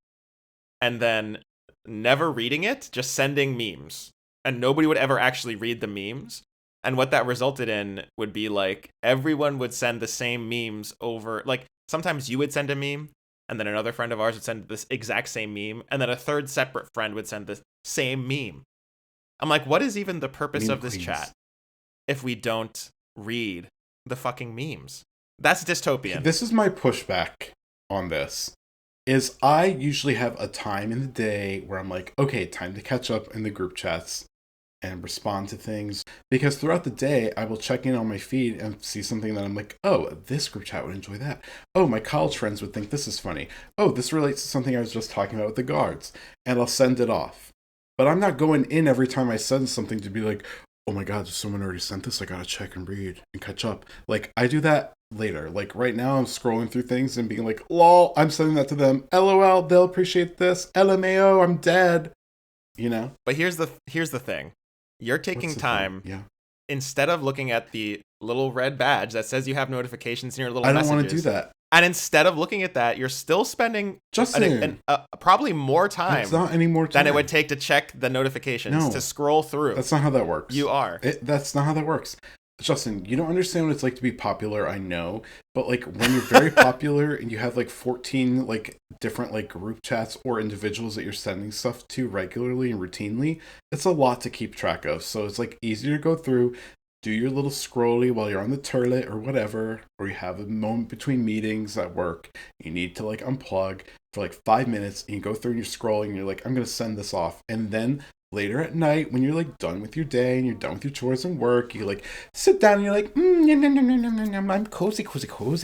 and then never reading it, just sending memes. And nobody would ever actually read the memes. And what that resulted in would be like everyone would send the same memes over. Like sometimes you would send a meme and then another friend of ours would send this exact same meme and then a third separate friend would send the same meme. I'm like, what is even the purpose
Meme
of this
queens.
chat if we don't read the fucking memes? That's dystopian.
This is my pushback on this. Is I usually have a time in the day where I'm like, okay, time to catch up in the group chats and respond to things, because throughout the day I will check in on my feed and see something that I'm like, oh, this group chat would enjoy that. Oh, my college friends would think this is funny. Oh, this relates to something I was just talking about with the guards, and I'll send it off. But I'm not going in every time I send something to be like, oh my god, someone already sent this, I gotta check and read and catch up. Like, I do that later. Like, right now I'm scrolling through things and being like, lol, I'm sending that to them, lol, they'll appreciate this, lmao, I'm dead, you know.
But here's the thing. You're taking time, instead of looking at the little red badge that says you have notifications in your little messages.
I don't want to do that.
And instead of looking at that, you're still spending probably more time
It's not any more time
than it would take to check the notifications, to scroll through.
That's not how that works.
You are.
That's not how that works. Justin, you don't understand what it's like to be popular, I know, but like when you're very popular and you have like 14 like different like group chats or individuals that you're sending stuff to regularly and routinely, it's a lot to keep track of. So it's like easier to go through, do your little scrolly while you're on the toilet or whatever, or you have a moment between meetings at work, you need to like unplug for like 5 minutes, and you go through and you're scrolling and you're like, I'm going to send this off. And then later at night, when you're like done with your day and you're done with your chores and work, you like sit down and you're like, I'm cozy.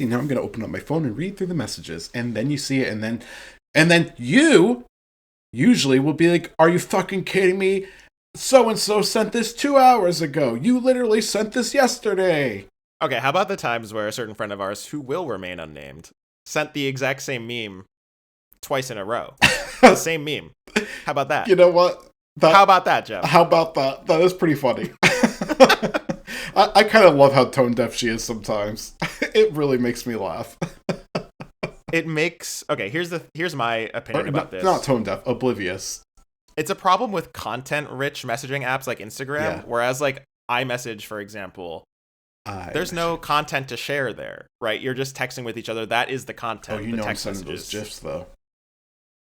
Now I'm going to open up my phone and read through the messages. And then you see it, and then you usually will be like, are you fucking kidding me? So-and-so sent this 2 hours ago. You literally sent this yesterday.
Okay, how about the times where a certain friend of ours, who will remain unnamed, sent the exact same meme twice in a row? The same meme. How about that?
You know what?
How about that, Geoff?
How about that? That is pretty funny. I kind of love how tone deaf she is sometimes. It really makes me laugh.
It makes... Okay, here's my opinion about this.
Not tone deaf, oblivious.
It's a problem with content-rich messaging apps like Instagram, whereas like iMessage, for example, there's no content to share there, right? You're just texting with each other. That is the content.
Oh, you know I'm sending those GIFs, though.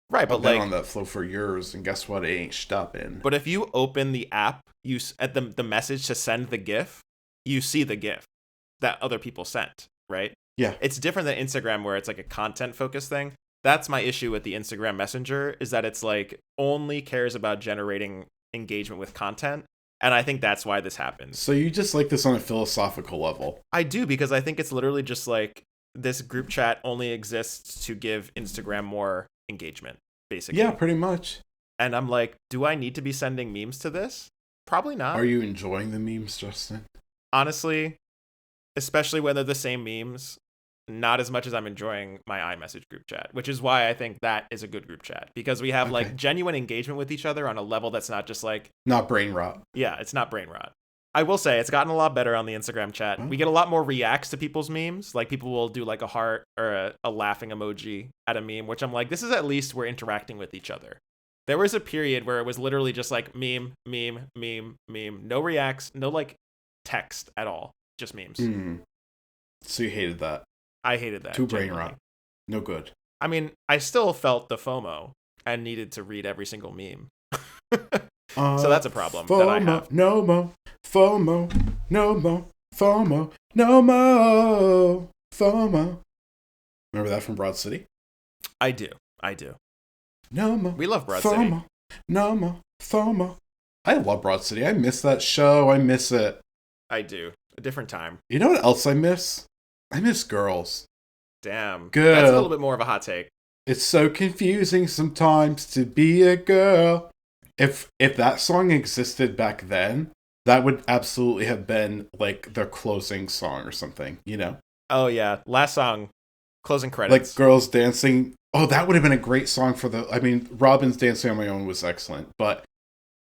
Right, but
I've been
like
on that flow for years, and guess what? It ain't stopping.
But if you open the app, you at the message to send the GIF, you see the GIF that other people sent, right?
Yeah.
It's different than Instagram, where it's like a content-focused thing. That's my issue with the Instagram Messenger, is that it's like only cares about generating engagement with content. And I think that's why this happens.
So you just like this on a philosophical level?
I do, because I think it's literally just like this group chat only exists to give Instagram more engagement, basically.
Yeah, pretty much.
And I'm like, do I need to be sending memes to this? Probably not.
Are you enjoying the memes, Justin?
Honestly, especially when they're the same memes, not as much as I'm enjoying my iMessage group chat, which is why I think that is a good group chat, because we have like genuine engagement with each other on a level that's not just like...
Not brain rot.
Yeah, it's not brain rot. I will say it's gotten a lot better on the Instagram chat. We get a lot more reacts to people's memes. Like people will do like a heart or a laughing emoji at a meme, which I'm like, this is at least we're interacting with each other. There was a period where it was literally just like meme. No reacts, no like text at all. Just memes.
So you hated that?
I hated that.
Too brain rot. No good.
I mean, I still felt the FOMO and needed to read every single meme. So that's a problem
FOMO,
that I have.
No more. FOMO. No more. FOMO. No more. FOMO. Remember that from Broad City?
I do.
No more.
We love Broad
FOMO.
City.
No more. FOMO. I love Broad City. I miss that show. I miss it.
I do. A different time.
You know what else I miss? I miss girls.
Damn.
Girl.
That's a little bit more of a hot take.
It's so confusing sometimes to be a girl. If that song existed back then, that would absolutely have been like their closing song or something, you know?
Oh yeah, last song, closing credits.
Like girls dancing. Oh, that would have been a great song for the... I mean, Robin's Dancing on My Own was excellent, but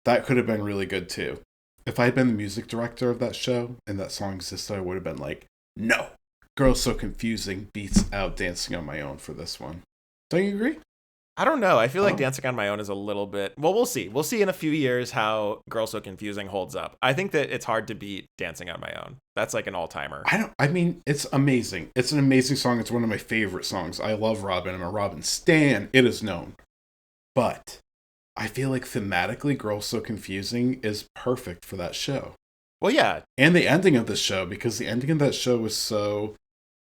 that could have been really good too. If I had been the music director of that show and that song existed, I would have been like, no, Girls So Confusing beats out Dancing on My Own for this one. Don't you agree?
I don't know. I feel like
Oh.
Dancing on My Own is a little bit. Well, we'll see. We'll see in a few years how Girl So Confusing holds up. I think that it's hard to beat Dancing on My Own. That's like an all-timer.
I mean, it's amazing. It's an amazing song. It's one of my favorite songs. I love Robin. I'm a Robin stan. It is known. But I feel like thematically, Girl So Confusing is perfect for that show.
Well, yeah.
And the ending of the show, because the ending of that show was so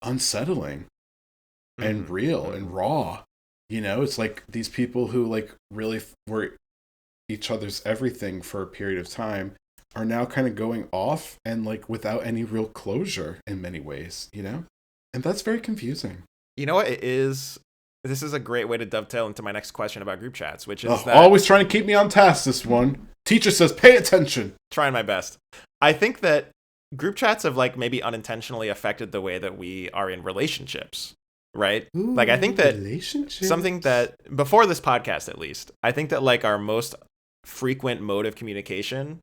unsettling and real and raw. You know, it's like these people who like really were each other's everything for a period of time are now kind of going off and like without any real closure in many ways, you know? And that's very confusing.
You know what it is? This is a great way to dovetail into my next question about group chats, which is that...
Always trying to keep me on task, this one. Teacher says, pay attention.
Trying my best. I think that group chats have like maybe unintentionally affected the way that we are in relationships. Right?
Ooh,
like I think that something that before this podcast, at least, I think that like our most frequent mode of communication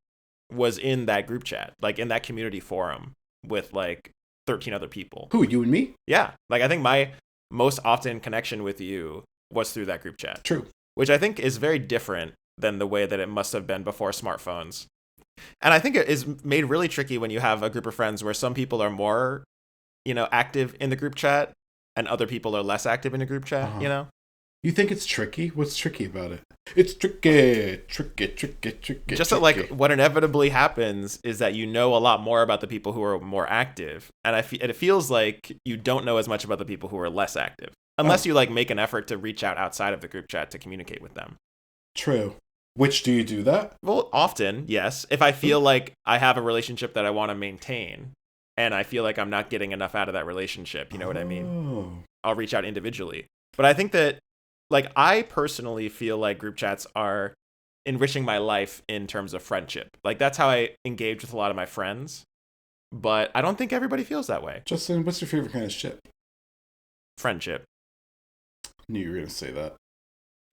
was in that group chat, like in that community forum with like 13 other people.
Who, you and me?
Yeah. Like I think my most often connection with you was through that group chat.
True.
Which I think is very different than the way that it must have been before smartphones. And I think it is made really tricky when you have a group of friends where some people are more, you know, active in the group chat and other people are less active in a group chat, you know?
You think it's tricky? What's tricky about it? It's tricky.
Just that, like, what inevitably happens is that you know a lot more about the people who are more active. And it feels like you don't know as much about the people who are less active. Unless you, like, make an effort to reach out outside of the group chat to communicate with them.
True. Which, do you do that?
Well, often, yes. If I feel like I have a relationship that I want to maintain, and I feel like I'm not getting enough out of that relationship, you know what I mean? I'll reach out individually. But I think that, like, I personally feel like group chats are enriching my life in terms of friendship. Like, that's how I engage with a lot of my friends. But I don't think everybody feels that way.
Justin, what's your favorite kind of ship?
Friendship.
Knew you were going to say that.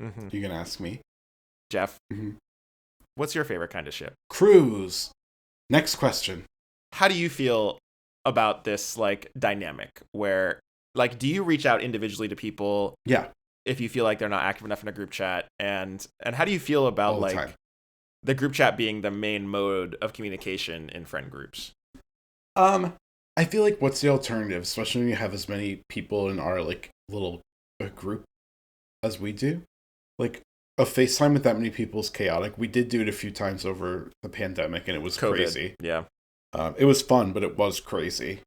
Mm-hmm.
You going to ask me?
Jeff, what's your favorite kind of ship?
Cruise. Next question.
How do you feel about this, like, dynamic where, like, do you reach out individually to people?
Yeah.
If you feel like they're not active enough in a group chat, and how do you feel about like
time.
The group chat being the main mode of communication in friend groups?
I feel like what's the alternative, especially when you have as many people in our like little group as we do? Like a FaceTime with that many people is chaotic. We did do it a few times over the pandemic, and it was
COVID.
Crazy.
Yeah,
it was fun, but it was crazy,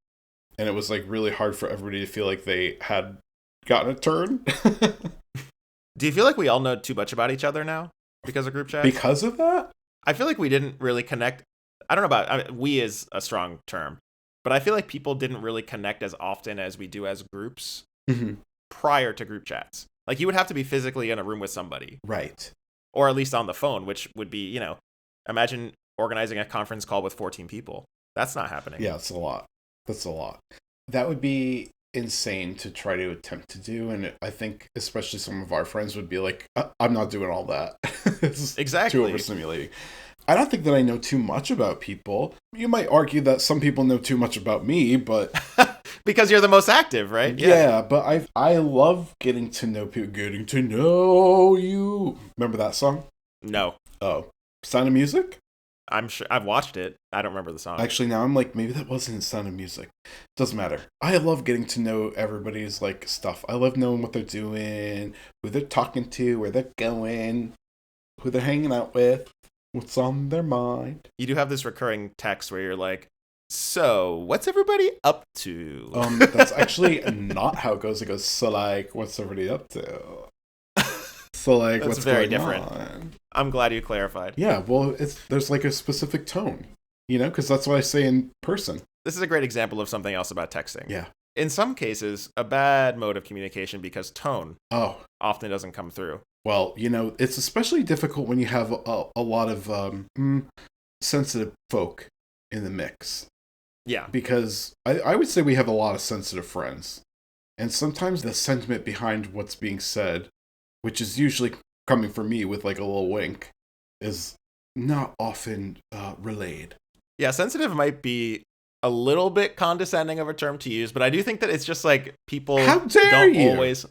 and it was like really hard for everybody to feel like they had gotten a turn.
Do you feel like we all know too much about each other now because of group chat?
Because of that?
I feel like we didn't really connect. I don't know about, I mean, we is a strong term, but I feel like people didn't really connect as often as we do as groups prior to group chats. Like you would have to be physically in a room with somebody.
Right.
Or at least on the phone, which would be, you know, imagine organizing a conference call with 14 people. That's not happening.
Yeah, it's a lot. That's a lot. That would be insane to try to attempt to do, and I think especially some of our friends would be like, I'm not doing all that. It's
exactly
too overstimulating. I don't think that I know too much about people. You might argue that some people know too much about me, but
because you're the most active, right?
Yeah, but I love getting to know people. Getting to know you. Remember that song?
No.
Oh, Sound of Music?
I'm sure I've watched it. I don't remember the song.
Actually, now I'm like, maybe that wasn't Sound of Music. Doesn't matter. I love getting to know everybody's like stuff. I love knowing what they're doing, who they're talking to, where they're going, who they're hanging out with, what's on their mind.
You do have this recurring text where you're like, so what's everybody up to?
That's actually not how it goes. It goes, so like, what's everybody up to? So like,
that's
what's
very
going
different.
on?
I'm glad you clarified.
Yeah, well, there's like a specific tone, you know, because that's what I say in person.
This is a great example of something else about texting.
Yeah.
In some cases, a bad mode of communication because tone often doesn't come through.
Well, you know, it's especially difficult when you have a lot of sensitive folk in the mix.
Yeah.
Because I would say we have a lot of sensitive friends. And sometimes the sentiment behind what's being said, which is usually coming from me with like a little wink, is not often relayed.
Yeah, sensitive might be a little bit condescending of a term to use, but I do think that it's just like people
How dare
don't
you?
always...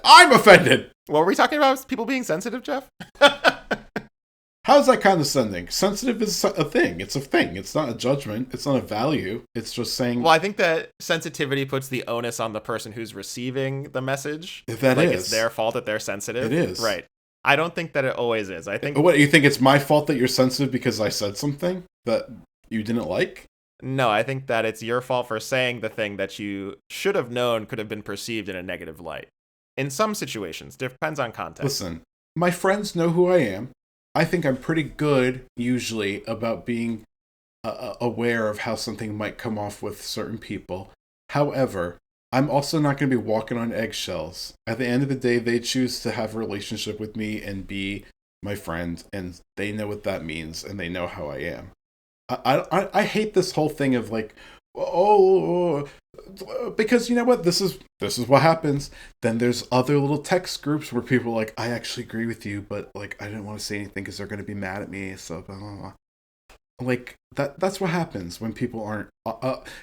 I'm offended!
What were we talking about? People being sensitive, Jeff?
How's that condescending? Sensitive is a thing. It's a thing. It's not a judgment. It's not a value. It's just saying...
Well, I think that sensitivity puts the onus on the person who's receiving the message.
That
like
is.
It's their fault that they're sensitive.
It is.
Right. I don't think that it always is. I think...
What, you think it's my fault that you're sensitive because I said something that you didn't like?
No, I think that it's your fault for saying the thing that you should have known could have been perceived in a negative light. In some situations. Depends on context.
Listen, my friends know who I am. I think I'm pretty good, usually, about being aware of how something might come off with certain people. However, I'm also not going to be walking on eggshells. At the end of the day, they choose to have a relationship with me and be my friend, and they know what that means, and they know how I am. I hate this whole thing of like, oh, because you know what, this is what happens. Then there's other little text groups where people are like, I actually agree with you, but like I didn't want to say anything because they're going to be mad at me, so blah, blah, blah. Like that's what happens when people aren't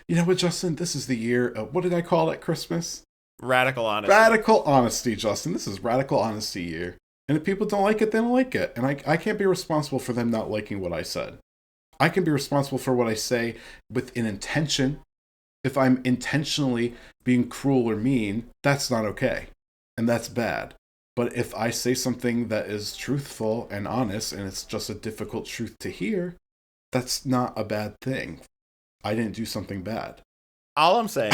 you know what, Justin, this is the year of, what did I call it, Christmas?
Radical honesty.
Radical honesty, Justin. This is radical honesty year, and if people don't like it, they don't like it, and I can't be responsible for them not liking what I said. I can be responsible for what I say with an intention. If I'm intentionally being cruel or mean, that's not okay. And that's bad. But if I say something that is truthful and honest, and it's just a difficult truth to hear, that's not a bad thing. I didn't do something bad.
All I'm saying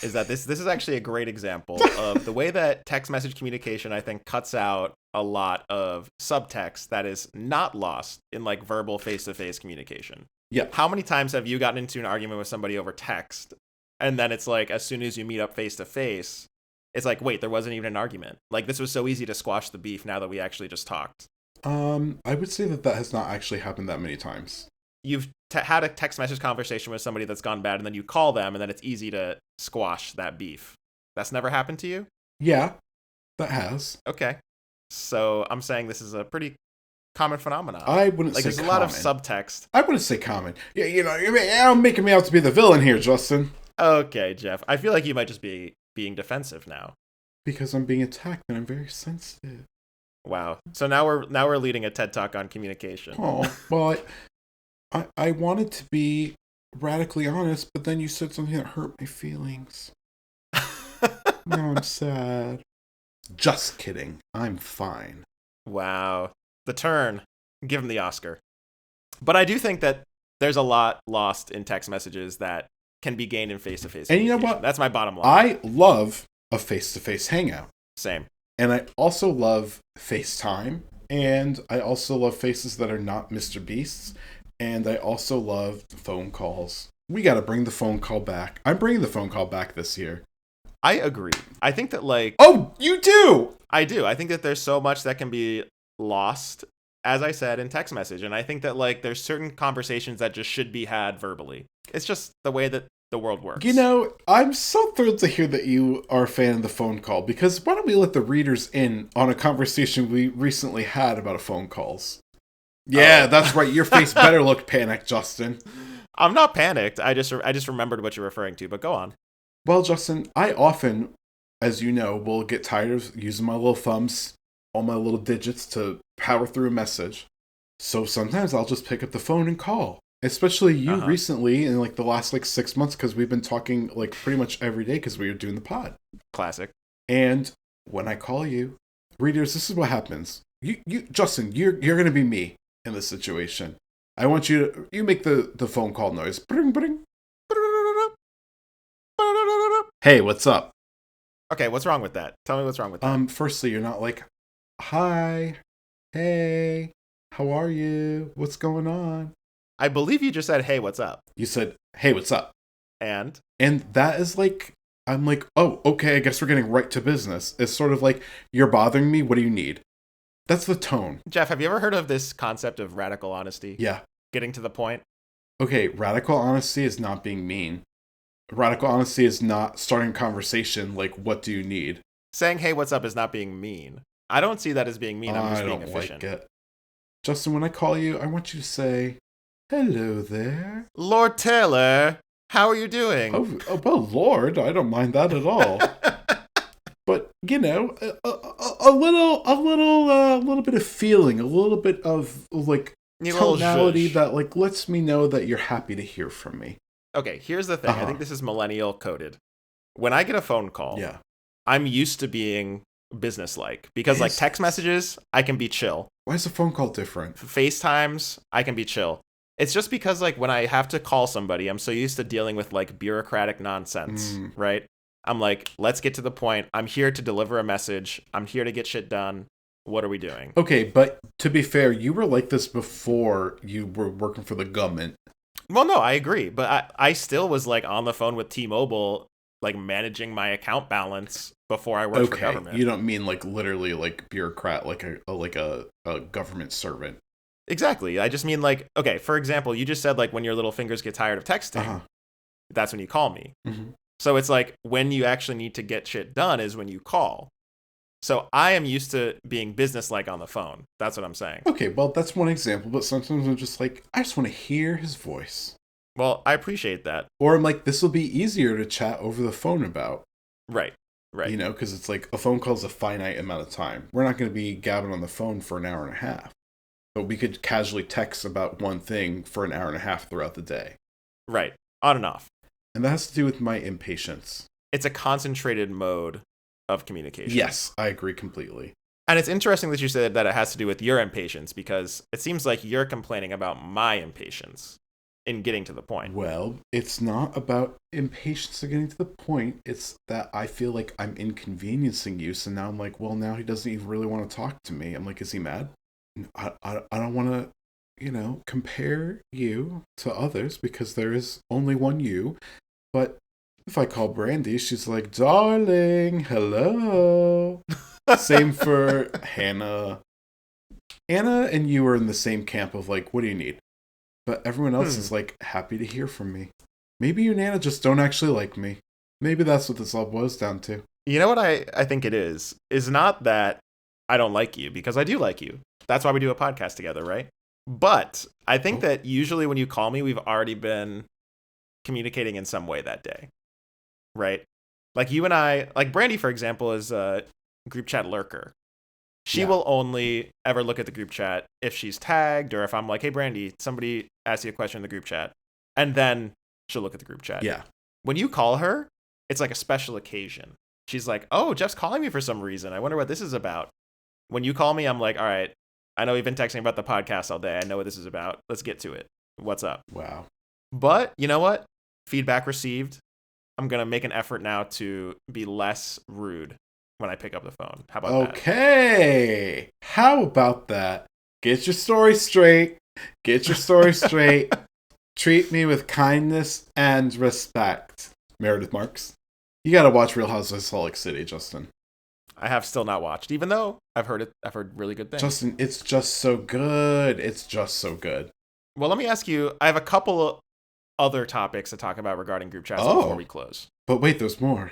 is that this is actually a great example of the way that text message communication, I think, cuts out a lot of subtext that is not lost in like verbal face-to-face communication.
Yeah.
How many times have you gotten into an argument with somebody over text, and then it's like as soon as you meet up face-to-face, it's like, wait, there wasn't even an argument. Like, this was so easy to squash the beef now that we actually just talked.
I would say that has not actually happened that many times.
You've had a text message conversation with somebody that's gone bad, and then you call them, and then it's easy to squash that beef. That's never happened to you?
Yeah, that has.
Okay. So I'm saying this is a pretty common phenomenon.
I wouldn't say
there's
common.
A lot of subtext.
I wouldn't say common. Yeah, you know, you're making me out to be the villain here, Justin.
Okay, Jeff. I feel like you might just be being defensive now.
Because I'm being attacked and I'm very sensitive.
Wow. So now we're leading a TED Talk on communication.
Oh, well, I wanted to be radically honest, but then you said something that hurt my feelings. Now I'm sad. Just kidding. I'm fine.
Wow. The turn. Give him the Oscar. But I do think that there's a lot lost in text messages that can be gained in face-to-face.
And you know what?
That's my bottom line.
I love a face-to-face hangout.
Same.
And I also love FaceTime. And I also love faces that are not Mr. Beasts. And I also love phone calls. We got to bring the phone call back. I'm bringing the phone call back this year.
I agree. I think that like...
Oh, you do?
I do. I think that there's so much that can be lost, as I said, in text message. And I think that like there's certain conversations that just should be had verbally. It's just the way that the world works.
You know, I'm so thrilled to hear that you are a fan of the phone call, because why don't we let the readers in on a conversation we recently had about phone calls? Yeah, that's right. Your face better look panicked, Justin.
I'm not panicked. I just remembered what you're referring to, but go on.
Well, Justin, I often, as you know, will get tired of using my little thumbs, all my little digits to power through a message. So sometimes I'll just pick up the phone and call. Especially you recently in like the last like 6 months, because we've been talking like pretty much every day because we were doing the pod.
Classic.
And when I call you, readers, this is what happens. You Justin, you're gonna be me in this situation. I want you to make the phone call noise. Bring, bring. Hey, what's up?
Okay, what's wrong with that? Tell me what's wrong with that.
Firstly, you're not like, hi, hey, how are you? What's going on?
I believe you just said, hey, what's up?
You said, hey, what's up?
And
that is like, I'm like, oh, okay, I guess we're getting right to business. It's sort of like, you're bothering me, what do you need? That's the tone.
Jeff, have you ever heard of this concept of radical honesty?
Yeah.
Getting to the point?
Okay, radical honesty is not being mean. Radical honesty is not starting a conversation like, what do you need?
Saying, hey, what's up is not being mean. I don't see that as being mean. I'm just being efficient.
I don't like it. Justin, when I call you, I want you to say, hello there.
Lord Taylor, how are you doing?
Oh well, Lord, I don't mind that at all. But a little bit of feeling, a little bit of like tonality that like lets me know that you're happy to hear from me.
Okay, here's the thing. I think this is millennial coded. When I get a phone call, I'm used to being businesslike because like text messages, I can be chill.
Why is a phone call different?
FaceTimes, I can be chill. It's just because like when I have to call somebody, I'm so used to dealing with like bureaucratic nonsense, right? I'm like, let's get to the point. I'm here to deliver a message. I'm here to get shit done. What are we doing?
Okay, but to be fair, you were like this before you were working for the government.
Well, no, I agree. But I still was like on the phone with T-Mobile, like managing my account balance before I worked for government.
You don't mean like literally like bureaucrat, like a government servant.
Exactly. I just mean like, okay, for example, you just said like when your little fingers get tired of texting, that's when you call me.
Mm-hmm.
So it's like when you actually need to get shit done is when you call. So I am used to being businesslike on the phone. That's what I'm saying.
Okay, well, that's one example, but sometimes I'm just like, I just want to hear his voice.
Well, I appreciate that.
Or I'm like, this will be easier to chat over the phone about.
Right.
You know, because it's like a phone call is a finite amount of time. We're not going to be gabbing on the phone for an hour and a half. But we could casually text about one thing for an hour and a half throughout the day.
Right. On and off.
And that has to do with my impatience.
It's a concentrated mode of communication.
Yes, I agree completely.
And it's interesting that you said that it has to do with your impatience, because it seems like you're complaining about my impatience in getting to the point.
Well, it's not about impatience of getting to the point. It's that I feel like I'm inconveniencing you. So now I'm like, well, now he doesn't even really want to talk to me. I'm like, is he mad? I don't want to, compare you to others because there is only one you. But if I call Brandy, she's like, darling, hello. Same for Hannah. Anna and you are in the same camp of like, what do you need? But everyone else is like, happy to hear from me. Maybe you and Anna just don't actually like me. Maybe that's what this all boils down to.
You know what I think it is not that I don't like you, because I do like you. That's why we do a podcast together, right? But I think that usually when you call me, we've already been communicating in some way that day, right? Like you and I, like Brandy, for example, is a group chat lurker. She will only ever look at the group chat if she's tagged, or if I'm like, hey, Brandy, somebody asked you a question in the group chat. And then she'll look at the group chat.
Yeah.
When you call her, it's like a special occasion. She's like, oh, Jeff's calling me for some reason. I wonder what this is about. When you call me, I'm like, all right, I know we've been texting about the podcast all day. I know what this is about. Let's get to it. What's up?
Wow.
But you know what? Feedback received. I'm going to make an effort now to be less rude when I pick up the phone. How about that?
Okay. How about that? Get your story straight. Get your story straight. Treat me with kindness and respect. Meredith Marks. You got to watch Real Housewives of Salt Lake City, Justin.
I have still not watched, even though I've heard really good things.
Justin, it's just so good. It's just so good.
Well, let me ask you, I have a couple of other topics to talk about regarding group chats before we close.
But wait, there's more.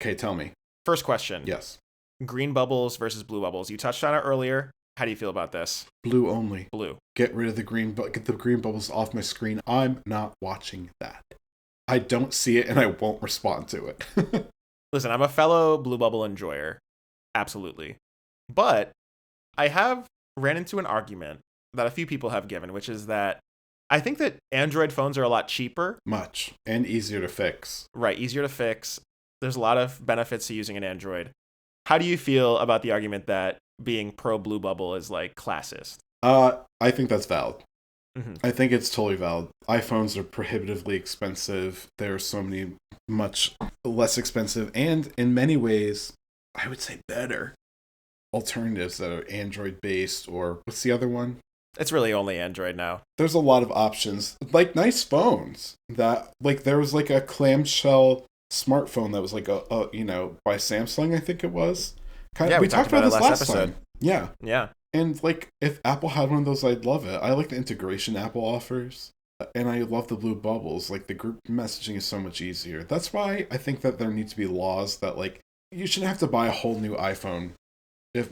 Okay, tell me.
First question.
Yes.
Green bubbles versus blue bubbles. You touched on it earlier. How do you feel about this?
Blue only.
Blue.
Get rid of the green, get the green bubbles off my screen. I'm not watching that. I don't see it and I won't respond to it.
Listen, I'm a fellow blue bubble enjoyer. Absolutely. But I have ran into an argument that a few people have given, which is that I think that Android phones are a lot cheaper.
Much. And easier to fix.
Right. Easier to fix. There's a lot of benefits to using an Android. How do you feel about the argument that being pro blue bubble is like classist?
I think that's valid.
Mm-hmm.
I think it's totally valid. iPhones are prohibitively expensive. There are so many much less expensive and in many ways, I would say better alternatives that are Android based, or what's the other one?
It's really only Android now.
There's a lot of options, like nice phones that like there was like a clamshell smartphone that was like a by Samsung, I think it was.
We talked about this last episode.
Time. Yeah.
Yeah.
And like if Apple had one of those, I'd love it. I like the integration Apple offers. And I love the blue bubbles. Like the group messaging is so much easier. That's why I think that there need to be laws that like you shouldn't have to buy a whole new iPhone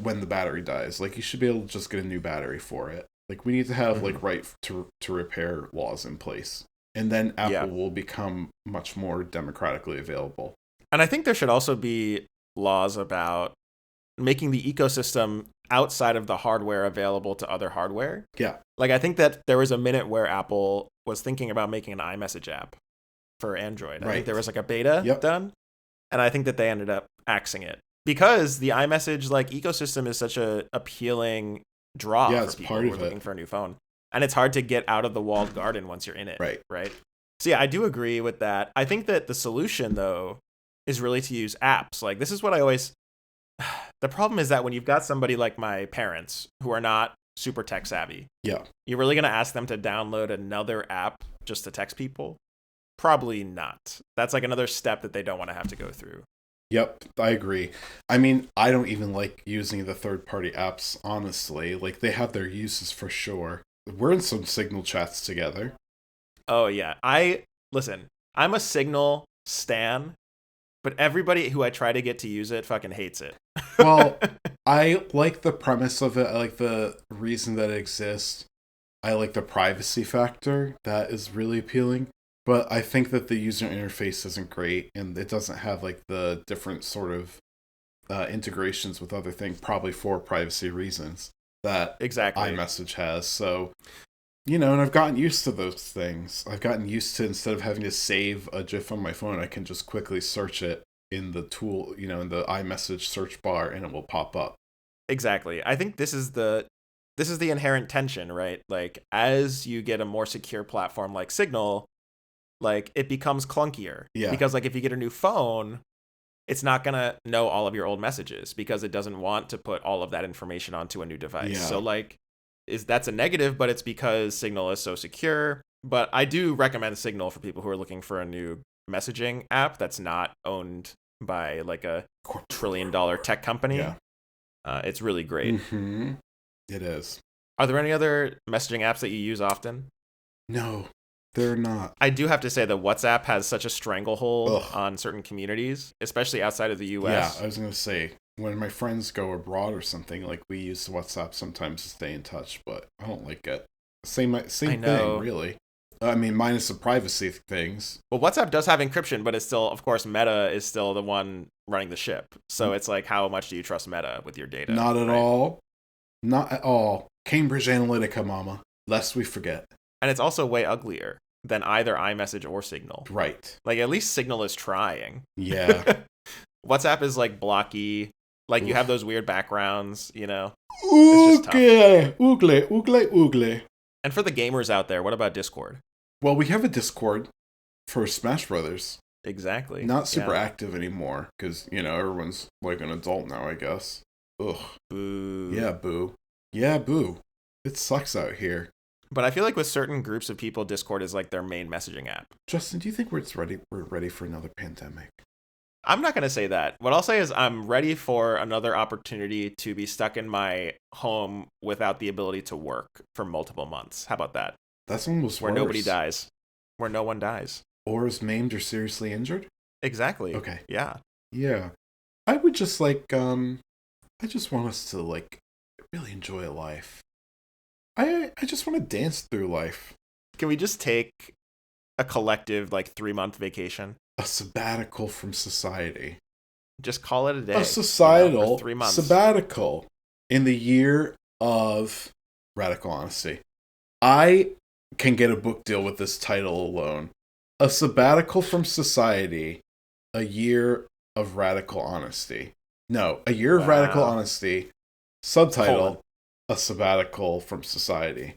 when the battery dies. Like you should be able to just get a new battery for it. Like we need to have like right to repair laws in place. And then Apple will become much more democratically available.
And I think there should also be laws about making the ecosystem outside of the hardware available to other hardware.
Yeah.
Like, I think that there was a minute where Apple was thinking about making an iMessage app for Android. I think there was like a beta done, and I think that they ended up axing it because the iMessage like ecosystem is such a appealing draw for people who are looking for a new phone. And it's hard to get out of the walled garden once you're in it. Right. So yeah, I do agree with that. I think that the solution, though, is really to use apps. Like, this is what I always... The problem is that when you've got somebody like my parents who are not super tech savvy, you're really going to ask them to download another app just to text people? Probably not. That's like another step that they don't want to have to go through.
Yep, I agree. I mean, I don't even like using the third-party apps, honestly. Like, they have their uses for sure. We're in some Signal chats together.
Oh, yeah. Listen, I'm a Signal stan, but everybody who I try to get to use it fucking hates it.
Well, I like the premise of it. I like the reason that it exists. I like the privacy factor. That is really appealing. But I think that the user interface isn't great, and it doesn't have like the different sort of integrations with other things, probably for privacy reasons, that iMessage has. So, and I've gotten used to those things. I've gotten used to, instead of having to save a GIF on my phone, I can just quickly search it in the tool, in the iMessage search bar, and it will pop up.
Exactly. I think this is the inherent tension, right? Like, as you get a more secure platform like Signal, like, it becomes clunkier.
Yeah.
Because, like, if you get a new phone, it's not going to know all of your old messages because it doesn't want to put all of that information onto a new device.
Yeah.
So, like, that's a negative, but it's because Signal is so secure. But I do recommend Signal for people who are looking for a new messaging app that's not owned by, like, a $1 trillion tech company.
Yeah.
It's really great.
Mm-hmm. It is.
Are there any other messaging apps that you use often?
No. They're not.
I do have to say that WhatsApp has such a stranglehold on certain communities, especially outside of the US.
Yeah, I was going to say, when my friends go abroad or something, like, we use WhatsApp sometimes to stay in touch, but I don't like it. Same thing, really. I mean, minus the privacy things.
Well, WhatsApp does have encryption, but it's still, of course, Meta is still the one running the ship. So it's like, how much do you trust Meta with your data?
Not at all. Not at all. Cambridge Analytica, mama. Lest we forget.
And it's also way uglier than either iMessage or Signal.
Right.
Like, at least Signal is trying.
Yeah.
WhatsApp is, like, blocky. Like, you have those weird backgrounds,
Oogle,
It's just tough.
oogle.
And for the gamers out there, what about Discord?
Well, we have a Discord for Smash Brothers.
Exactly.
Not super active anymore, because, everyone's like an adult now, I guess. Ugh.
Boo.
Yeah, boo. Yeah, boo. It sucks out here.
But I feel like with certain groups of people, Discord is like their main messaging app.
Justin, do you think we're ready for another pandemic?
I'm not going to say that. What I'll say is I'm ready for another opportunity to be stuck in my home without the ability to work for multiple months. How about that?
That's almost
where
worse.
Nobody dies. Where no one dies.
Or is maimed or seriously injured?
Exactly.
Okay.
Yeah.
Yeah. I would just I just want us to really enjoy life. I just want to dance through life.
Can we just take a collective 3-month vacation?
A sabbatical from society.
Just call it a day.
A societal
3 months.
Sabbatical in the year of radical honesty. I can get a book deal with this title alone. A sabbatical from society, a year of radical honesty. No, a year of radical honesty. Subtitle, a sabbatical from society.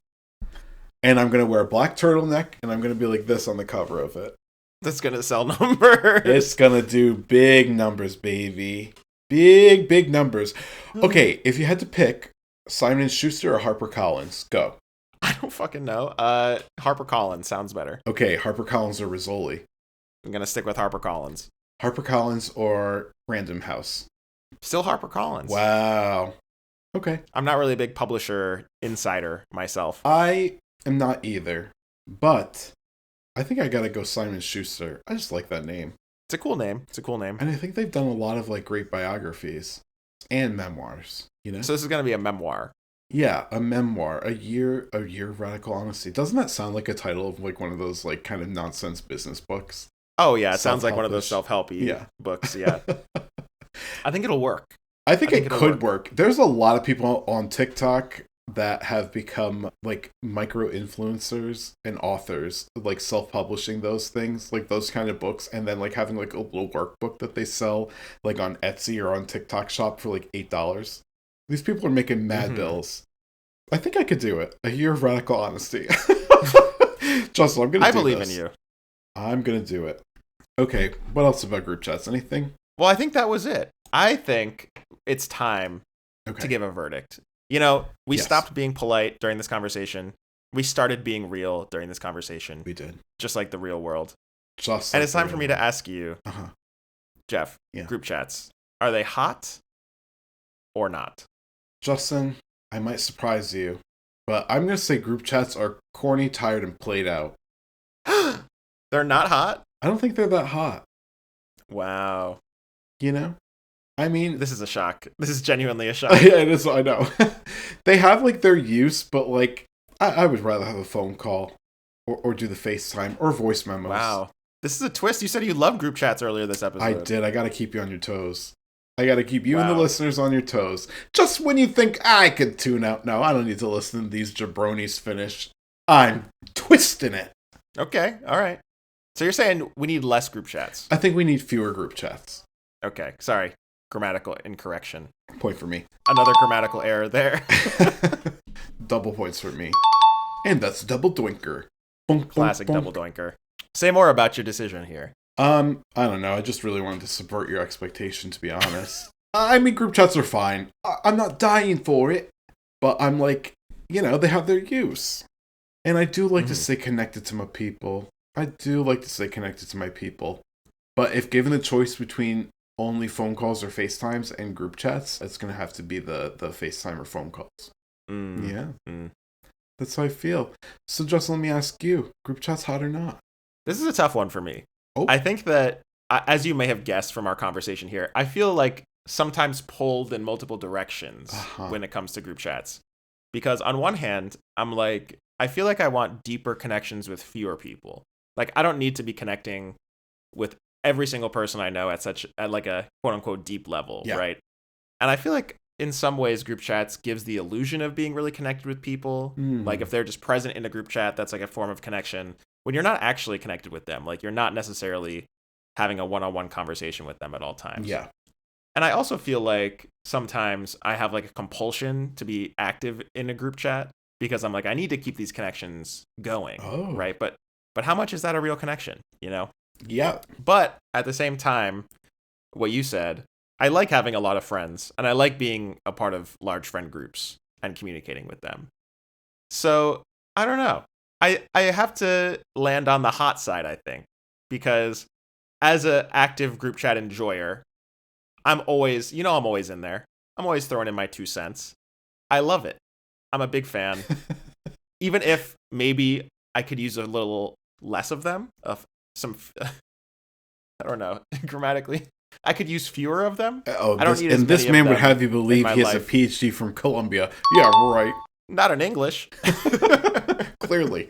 And I'm going to wear a black turtleneck, and I'm going to be like this on the cover of it.
That's going to sell numbers.
It's going to do big numbers, baby. Big numbers. Okay, if you had to pick Simon & Schuster or HarperCollins, go.
I don't fucking know. HarperCollins sounds better.
Okay, HarperCollins or Rizzoli?
I'm going to stick with HarperCollins.
HarperCollins or Random House?
Still HarperCollins.
Wow. Okay.
I'm not really a big publisher insider myself.
I am not either, but I think I gotta go Simon & Schuster. I just like that name.
It's a cool name.
And I think they've done a lot of great biographies and memoirs,
So this is going to be a memoir.
Yeah, a memoir, a year of radical honesty. Doesn't that sound like a title of one of those kind of nonsense business books?
Oh yeah, it sounds like one of those self-helpy books, yeah. I think it'll work.
I think it could work. There's a lot of people on TikTok that have become like micro influencers and authors, like self-publishing those things, like those kind of books, and then like having like a little workbook that they sell like on Etsy or on TikTok Shop for like $8. These people are making mad bills. I think I could do it. A year of radical honesty. Justin, I'm gonna do this.
I believe in you.
I'm gonna do it. Okay, what else about group chats? Anything?
Well, I think that was it. I think it's time to give a verdict. You know, we stopped being polite during this conversation. We started being real during this conversation.
We did.
Just like the real world.
And
it's time for me to ask you, Geoff, group chats, are they hot or not?
Justin, I might surprise you, but I'm going to say group chats are corny, tired, and played out.
They're not hot?
I don't think they're that hot.
Wow.
You know? I mean...
This is a shock. This is genuinely a shock.
Yeah, it is, I know. They have, like, their use, but, like, I would rather have a phone call or do the FaceTime or voice memos.
Wow. This is a twist. You said you loved group chats earlier this episode.
I did. I got to keep you on your toes. I got to keep you and the listeners on your toes. Just when you think I could tune out. No, I don't need to listen to these jabronis finish. I'm twisting it.
Okay. All right. So you're saying we need less group chats?
I think we need fewer group chats.
Okay. Sorry. Grammatical incorrection.
Point for me.
Another grammatical error there.
Double points for me. And that's double doinker. Bonk,
Classic
bonk, bonk.
double doinker. Say more about your decision here.
I don't know. I just really wanted to subvert your expectation, to be honest. I mean, group chats are fine. I'm not dying for it, but I'm like, you know, they have their use. And I do like to stay connected to my people. But if given the choice between only phone calls or FaceTimes and group chats, it's going to have to be the FaceTime or phone calls. That's how I feel. So just let me ask you, group chats hot or not?
This is a tough one for me. I think that, as you may have guessed from our conversation here, I feel like sometimes pulled in multiple directions when it comes to group chats. Because on one hand, I'm like, I feel like I want deeper connections with fewer people. Like, I don't need to be connecting with every single person I know at like a quote unquote deep level, right? And I feel like in some ways group chats gives the illusion of being really connected with people. Like if they're just present in a group chat, that's like a form of connection. When you're not actually connected with them, like you're not necessarily having a one-on-one conversation with them at all times.
Yeah.
And I also feel like sometimes I have like a compulsion to be active in a group chat because I'm like, I need to keep these connections going, right? But how much is that a real connection, you know?
Yeah.
But at the same time, what you said, I like having a lot of friends and I like being a part of large friend groups and communicating with them. So I don't know. I have to land on the hot side, I think, because as an active group chat enjoyer, I'm always in there. I'm always throwing in my 2 cents. I love it. I'm a big fan. Even if maybe I could use a little less of them, of some, I don't know, grammatically. I could use fewer of them.
This man would have you believe he has a PhD from Columbia. Yeah, right.
Not in English.
Clearly.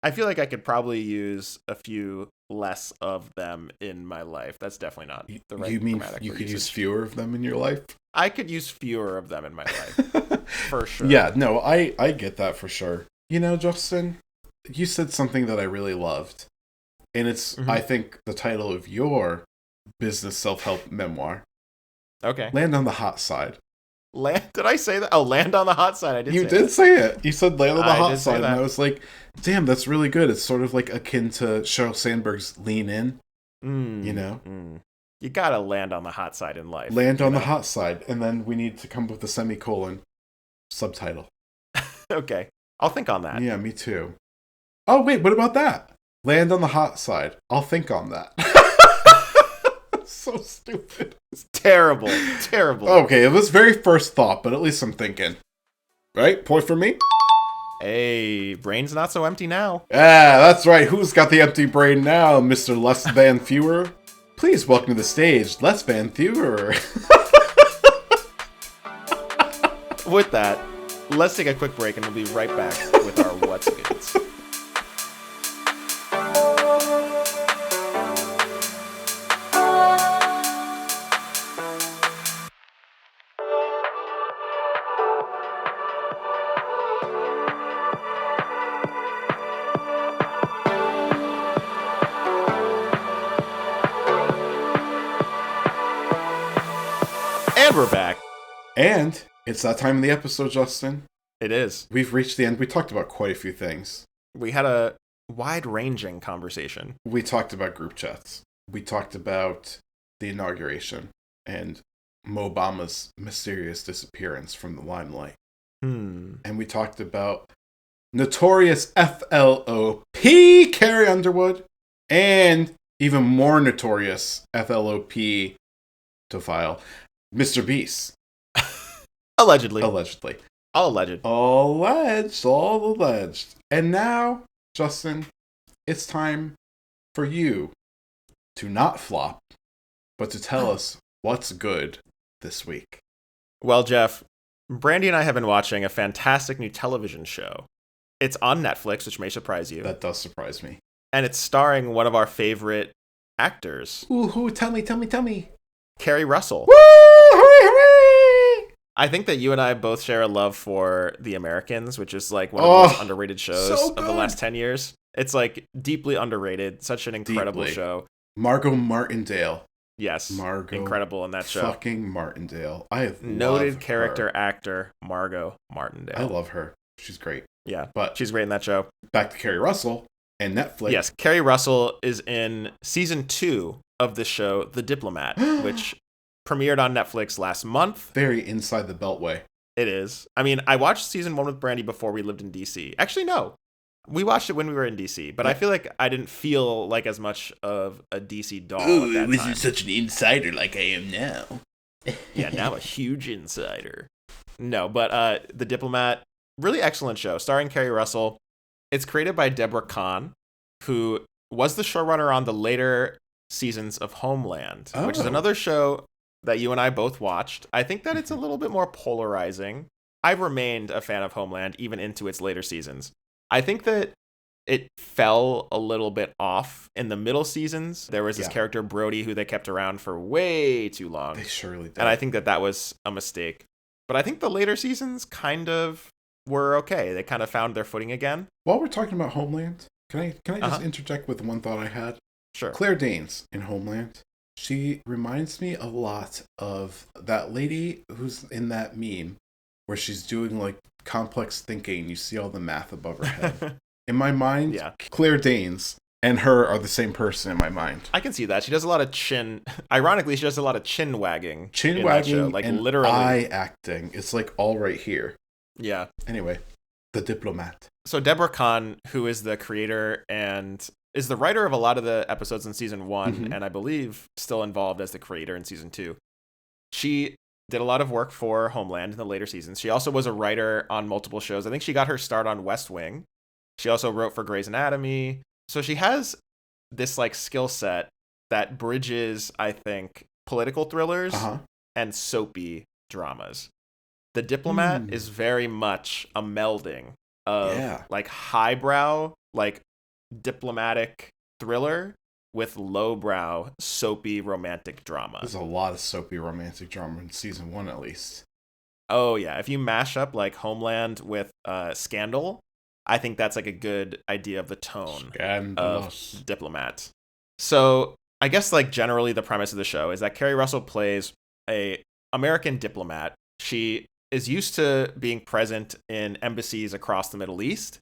I feel like I could probably use a few less of them in my life. That's definitely not the right.
You mean you could use fewer of them in your life?
I could use fewer of them in my life. For sure.
Yeah, no, I get that for sure. You know, Justin, you said something that I really loved. And it's, I think, the title of your business self-help memoir.
Okay.
Land on the hot side.
Did I say that? Oh, land on the hot side.
You did say it. You said land on the hot side. And I was like, damn, that's really good. It's sort of like akin to Sheryl Sandberg's Lean In. You know?
You gotta land on the hot side in life.
Land on the hot side. And then we need to come up with a semicolon subtitle.
Okay. I'll think on that.
Yeah, me too. Oh, wait, what about that? Land on the hot side. I'll think on that. So stupid.
It's terrible. Terrible.
Okay, it was very first thought, but at least I'm thinking. Right? Point for me?
Hey, brain's not so empty now.
Yeah, that's right. Who's got the empty brain now, Mr. Less Van Fewer? Please welcome to the stage, Less Van Fewer.
With that, let's take a quick break and we'll be right back with our What's Goods. And we're back.
And it's that time of the episode, Justin.
It is.
We've reached the end. We talked about quite a few things.
We had a wide-ranging conversation.
We talked about group chats. We talked about the inauguration and Mo Obama's mysterious disappearance from the limelight. And we talked about notorious FLOP Carrie Underwood and even more notorious FLOP to file Mr. Beast.
Allegedly.
All
alleged.
All alleged. And now, Justin, it's time for you to not flop, but to tell us what's good this week.
Well, Geoff, Brandy and I have been watching a fantastic new television show. It's on Netflix, which may surprise you.
That does surprise me.
And it's starring one of our favorite actors.
Ooh, tell me.
Carrie Russell.
Woo! Hooray!
I think that you and I both share a love for The Americans, which is like one of the most underrated shows of the last 10 years. It's like deeply underrated. Such an incredible show.
Margot Martindale.
Yes.
Margot.
Incredible in that show.
Fucking Martindale.
Noted character actor Margot Martindale.
I love her. She's great.
Yeah.
But
she's great in that show.
Back to Carrie Russell and Netflix.
Yes. Carrie Russell is in season 2 of the show, The Diplomat, which premiered on Netflix last month.
Very inside the Beltway.
It is. I mean, I watched season 1 with Brandy before we lived in DC. Actually, no. We watched it when we were in DC, but I feel like I didn't feel like as much of a DC doll at that time.
Wasn't such an insider like I am now.
Yeah, now a huge insider. No, but The Diplomat, really excellent show, starring Carrie Russell. It's created by Deborah Kahn, who was the showrunner on the later seasons of Homeland, which is another show that you and I both watched. I think that it's a little bit more polarizing. I've remained a fan of Homeland even into its later seasons. I think that it fell a little bit off in the middle seasons. There was this character, Brody, who they kept around for way too long.
They surely did.
And I think that was a mistake. But I think the later seasons kind of were okay. They kind of found their footing again.
While we're talking about Homeland, can I just interject with one thought I had?
Sure.
Claire Danes in Homeland. She reminds me a lot of that lady who's in that meme where she's doing like complex thinking. You see all the math above her head. In my mind, Claire Danes and her are the same person in my mind.
I can see that. She does a lot of ironically, she does a lot of chin wagging.
Chin wagging
like
and
literally
eye acting. It's like all right here.
Yeah.
Anyway, The Diplomat.
So Deborah Kahn, who is the creator and is the writer of a lot of the episodes in season 1, and I believe still involved as the creator in season 2. She did a lot of work for Homeland in the later seasons. She also was a writer on multiple shows. I think she got her start on West Wing. She also wrote for Grey's Anatomy. So she has this like skill set that bridges, I think, political thrillers and soapy dramas. The Diplomat is very much a melding of like highbrow, like diplomatic thriller with lowbrow, soapy romantic drama.
There's a lot of soapy romantic drama in season 1, at least.
Oh, yeah. If you mash up like Homeland with Scandal, I think that's like a good idea of the tone of Diplomat. So I guess like generally the premise of the show is that Carrie Russell plays a American diplomat. She is used to being present in embassies across the Middle East,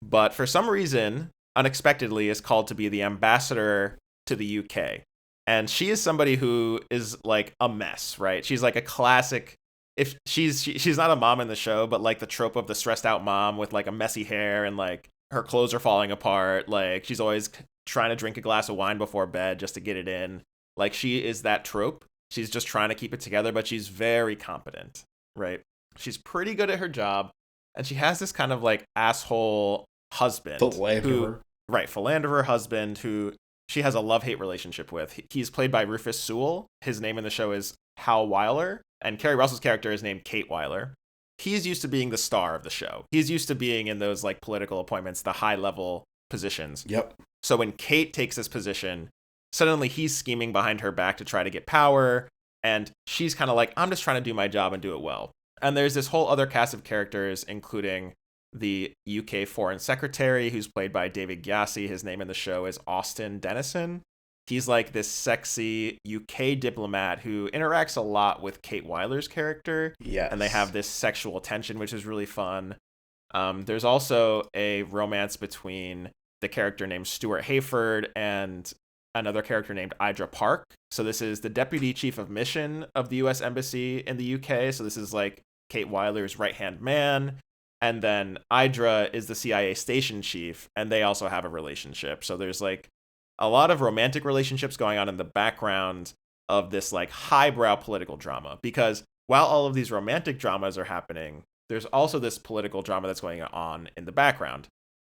but for some reason, unexpectedly, is called to be the ambassador to the UK. And she is somebody who is like a mess, right? She's like a classic. If she's not a mom in the show, but like the trope of the stressed out mom with like a messy hair and like her clothes are falling apart. Like she's always trying to drink a glass of wine before bed just to get it in. Like she is that trope. She's just trying to keep it together, but she's very competent, right? She's pretty good at her job. And she has this kind of like asshole husband. Philanderer husband who she has a love-hate relationship with. He's played by Rufus Sewell. His name in the show is Hal Weiler. And Carrie Russell's character is named Kate Weiler. He's used to being the star of the show. He's used to being in those like political appointments, the high-level positions.
Yep.
So when Kate takes this position, suddenly he's scheming behind her back to try to get power. And she's kind of like, I'm just trying to do my job and do it well. And there's this whole other cast of characters, including the UK Foreign Secretary, who's played by David Gyasi. His name in the show is Austin Dennison. He's like this sexy UK diplomat who interacts a lot with Kate Weiler's character.
Yes.
And they have this sexual tension, which is really fun. There's also a romance between the character named Stuart Hayford and another character named Idra Park. So this is the deputy chief of mission of the US Embassy in the UK. So this is like Kate Weiler's right-hand man. And then Idra is the CIA station chief, and they also have a relationship. So there's like a lot of romantic relationships going on in the background of this like highbrow political drama. Because while all of these romantic dramas are happening, there's also this political drama that's going on in the background.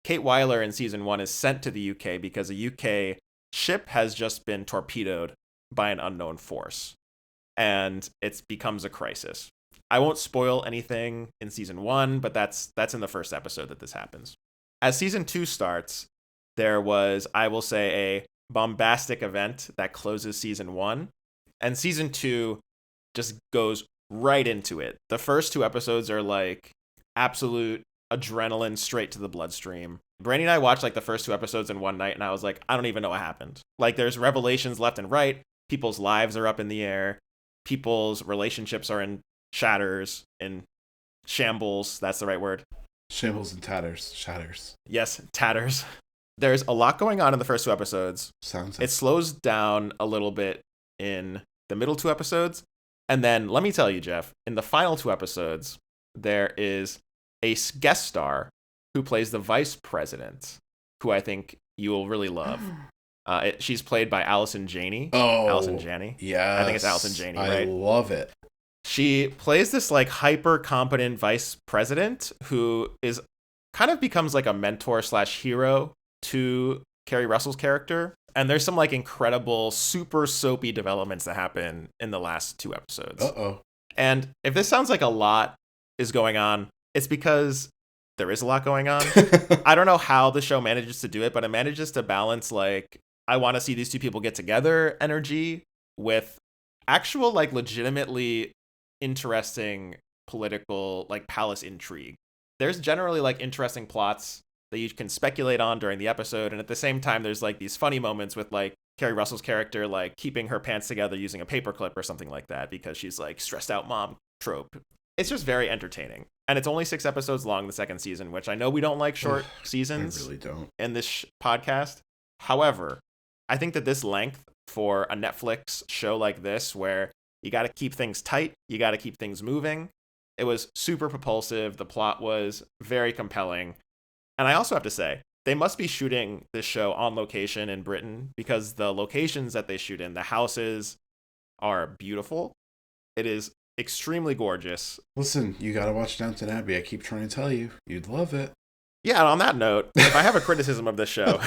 Kate Weiler in season 1 is sent to the UK because a UK ship has just been torpedoed by an unknown force, and it becomes a crisis. I won't spoil anything in season 1, but that's in the first episode that this happens. As season 2 starts, there was, I will say, a bombastic event that closes season 1, and season 2 just goes right into it. The first 2 episodes are like absolute adrenaline straight to the bloodstream. Brandy and I watched like the first 2 episodes in one night, and I was like, I don't even know what happened. Like, there's revelations left and right. People's lives are up in the air. People's relationships are in shatters, in shambles. That's the right word.
Shambles and tatters. Shatters.
Yes, tatters. There's a lot going on in the first 2 episodes.
Sounds.
It slows down a little bit in the middle 2 episodes. And then, let me tell you, Geoff, in the final 2 episodes, there is a guest star who plays the vice president, who I think you will really love. She's played by Allison Janney.
Oh,
Allison Janney.
Yeah,
I think it's Allison Janney, right?
I love it.
She plays this like hyper competent vice president who is kind of becomes like a mentor / hero to Kerry Russell's character. And there's some like incredible, super soapy developments that happen in the last 2 episodes. And if this sounds like a lot is going on, it's because there is a lot going on. I don't know how the show manages to do it, but it manages to balance like, I want to see these 2 people get together energy with actual like legitimately interesting political like palace intrigue. There's generally like interesting plots that you can speculate on during the episode, and at the same time there's like these funny moments with like Kerry Russell's character like keeping her pants together using a paperclip or something like that because she's like stressed out mom trope. It's just very entertaining. And it's only 6 episodes long, the second season, which I know we don't like short seasons.
I really don't.
In this podcast. However, I think that this length for a Netflix show like this, where you got to keep things tight, you got to keep things moving, it was super propulsive. The plot was very compelling. And I also have to say, they must be shooting this show on location in Britain because the locations that they shoot in, the houses are beautiful. It is extremely gorgeous.
Listen, you gotta watch Downton Abbey. I keep trying to tell you. You'd love it.
Yeah, and on that note, if I have a criticism of this show,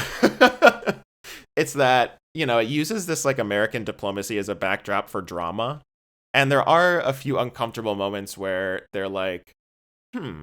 it's that, you know, it uses this like American diplomacy as a backdrop for drama. And there are a few uncomfortable moments where they're like,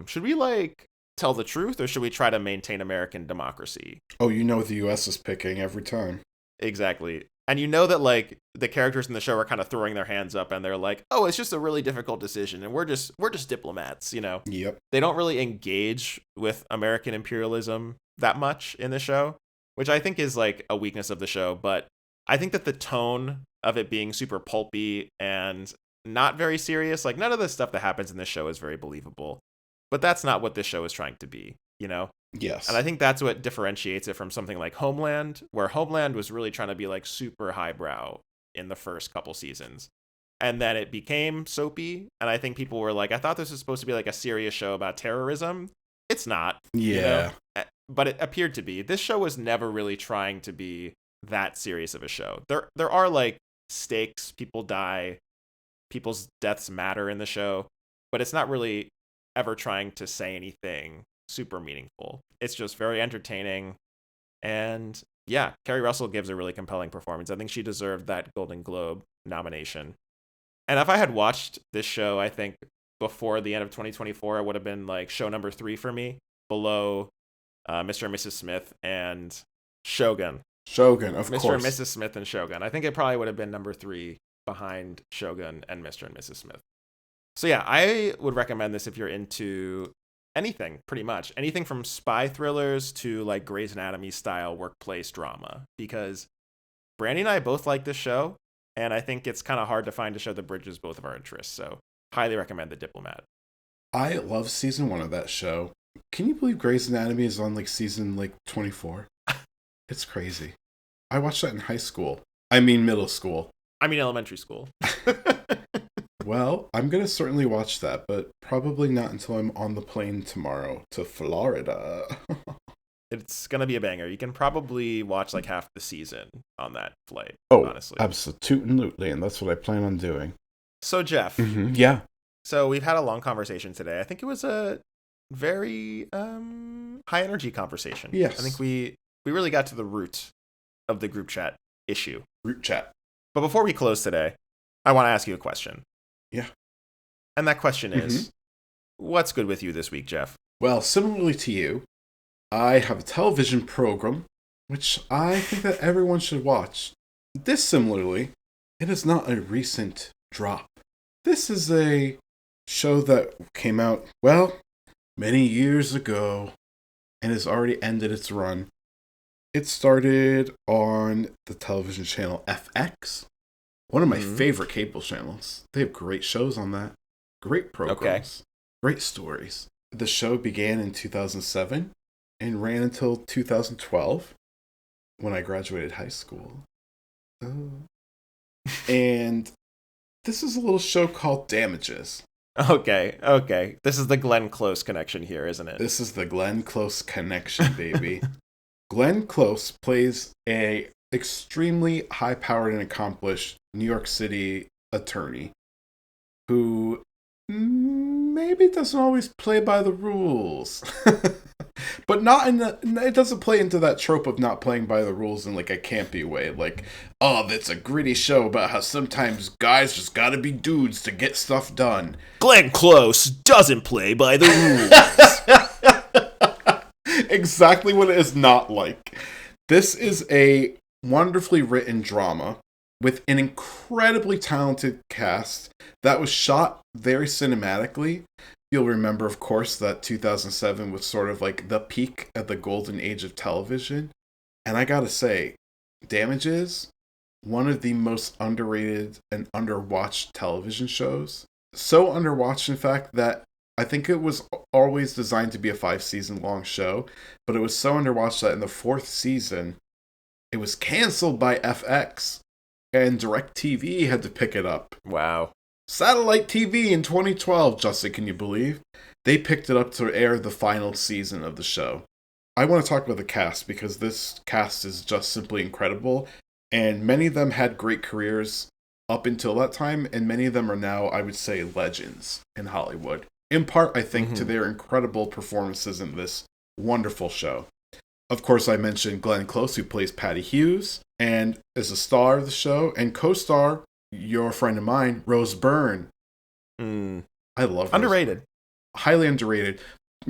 should we like tell the truth or should we try to maintain American democracy?
Oh, you know what the US is picking every time.
Exactly. And you know that like the characters in the show are kind of throwing their hands up and they're like, oh, it's just a really difficult decision and we're just diplomats, you know.
Yep.
They don't really engage with American imperialism that much in the show, which I think is like a weakness of the show. But I think that the tone of it being super pulpy and not very serious, like none of the stuff that happens in this show is very believable. But that's not what this show is trying to be, you know?
Yes.
And I think that's what differentiates it from something like Homeland, where Homeland was really trying to be like super highbrow in the first couple seasons. And then it became soapy. And I think people were like, I thought this was supposed to be like a serious show about terrorism. It's not.
Yeah.
You know? But it appeared to be. This show was never really trying to be that serious of a show. There are like stakes, people die, people's deaths matter in the show, but it's not really ever trying to say anything super meaningful. It's just very entertaining. And yeah, Kerry Russell gives a really compelling performance. I think she deserved that Golden Globe nomination. And if I had watched this show, I think before the end of 2024, it would have been like show number 3 for me, below Mr. and Mrs. Smith and Shogun.
Shogun, of course.
Mr. and Mrs. Smith and Shogun. I think it probably would have been number 3 behind Shogun and Mr. and Mrs. Smith. So yeah, I would recommend this if you're into anything, pretty much. Anything from spy thrillers to like Grey's Anatomy style workplace drama. Because Brandy and I both like this show, and I think it's kind of hard to find a show that bridges both of our interests. So, highly recommend The Diplomat.
I love season 1 of that show. Can you believe Grey's Anatomy is on like season 24? It's crazy. I watched that in high school. I mean middle school.
I mean elementary school.
Well, I'm going to certainly watch that, but probably not until I'm on the plane tomorrow to Florida.
It's going to be a banger. You can probably watch like half the season on that flight,
Oh,
honestly.
Absolutely, and that's what I plan on doing.
So, Geoff.
Mm-hmm. Yeah.
So, we've had a long conversation today. I think it was a very high energy conversation.
Yes.
I think we really got to the root of the group chat issue.
Group chat.
But before we close today, I want to ask you a question.
Yeah.
And that question is, what's good with you this week, Geoff?
Well, similarly to you, I have a television program which I think that everyone should watch. Dissimilarly, it is not a recent drop. This is a show that came out, well, many years ago and has already ended its run. It started on the television channel FX, one of my favorite cable channels. They have great shows on that, great programs, great stories. The show began in 2007 and ran until 2012 when I graduated high school. And this is a little show called Damages.
Okay. This is the Glenn Close connection here, isn't it?
This is the Glenn Close connection, baby. Glenn Close plays a extremely high-powered and accomplished New York City attorney who maybe doesn't always play by the rules. But not it doesn't play into that trope of not playing by the rules in like a campy way. Like, oh, that's a gritty show about how sometimes guys just gotta be dudes to get stuff done.
Glenn Close doesn't play by the rules.
Exactly what it is not like. This is a wonderfully written drama with an incredibly talented cast that was shot very cinematically. You'll remember, of course, that 2007 was sort of like the peak at the golden age of television. And I gotta say, Damages, one of the most underrated and underwatched television shows. So underwatched, in fact, that I think it was always designed to be a 5-season long show, but it was so underwatched that in the 4th season, it was canceled by FX, and DirecTV had to pick it up.
Wow.
Satellite TV in 2012, Justin, can you believe? They picked it up to air the final season of the show. I want to talk about the cast because this cast is just simply incredible, and many of them had great careers up until that time, and many of them are now, I would say, legends in Hollywood. In part, I think, to their incredible performances in this wonderful show. Of course, I mentioned Glenn Close, who plays Patty Hughes, and is a star of the show, and co-star, your friend of mine, Rose Byrne. I love Rose.
Underrated.
Highly underrated.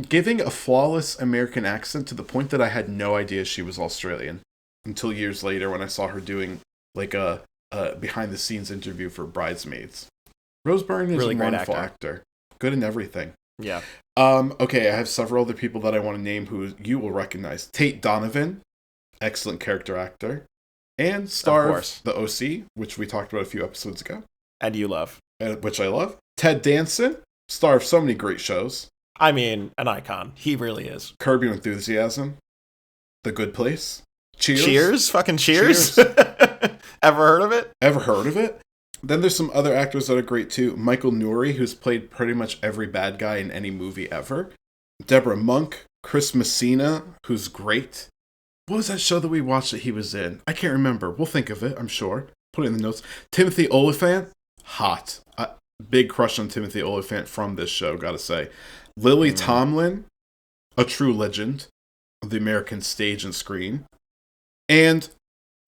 Giving a flawless American accent to the point that I had no idea she was Australian until years later when I saw her doing like a behind-the-scenes interview for Bridesmaids. Rose Byrne is
really
a wonderful actor. Good in everything.
Yeah.
Okay, I have several other people that I want to name who you will recognize. Tate Donovan, excellent character actor. And star of The OC, which we talked about a few episodes ago.
And you love.
Which I love. Ted Danson, star of so many great shows.
I mean, an icon. He really is.
Curb Your Enthusiasm. The Good Place. Cheers.
Cheers? Fucking cheers? Ever heard of it?
Ever heard of it? Then there's some other actors that are great too. Michael Nouri, who's played pretty much every bad guy in any movie ever. Deborah Monk. Chris Messina, who's great. What was that show that we watched that he was in? I can't remember. We'll think of it, I'm sure. Put it in the notes. Timothy Olyphant. Hot. Big crush on Timothy Olyphant from this show, gotta say. Lily Tomlin. A true legend of the American stage and screen. And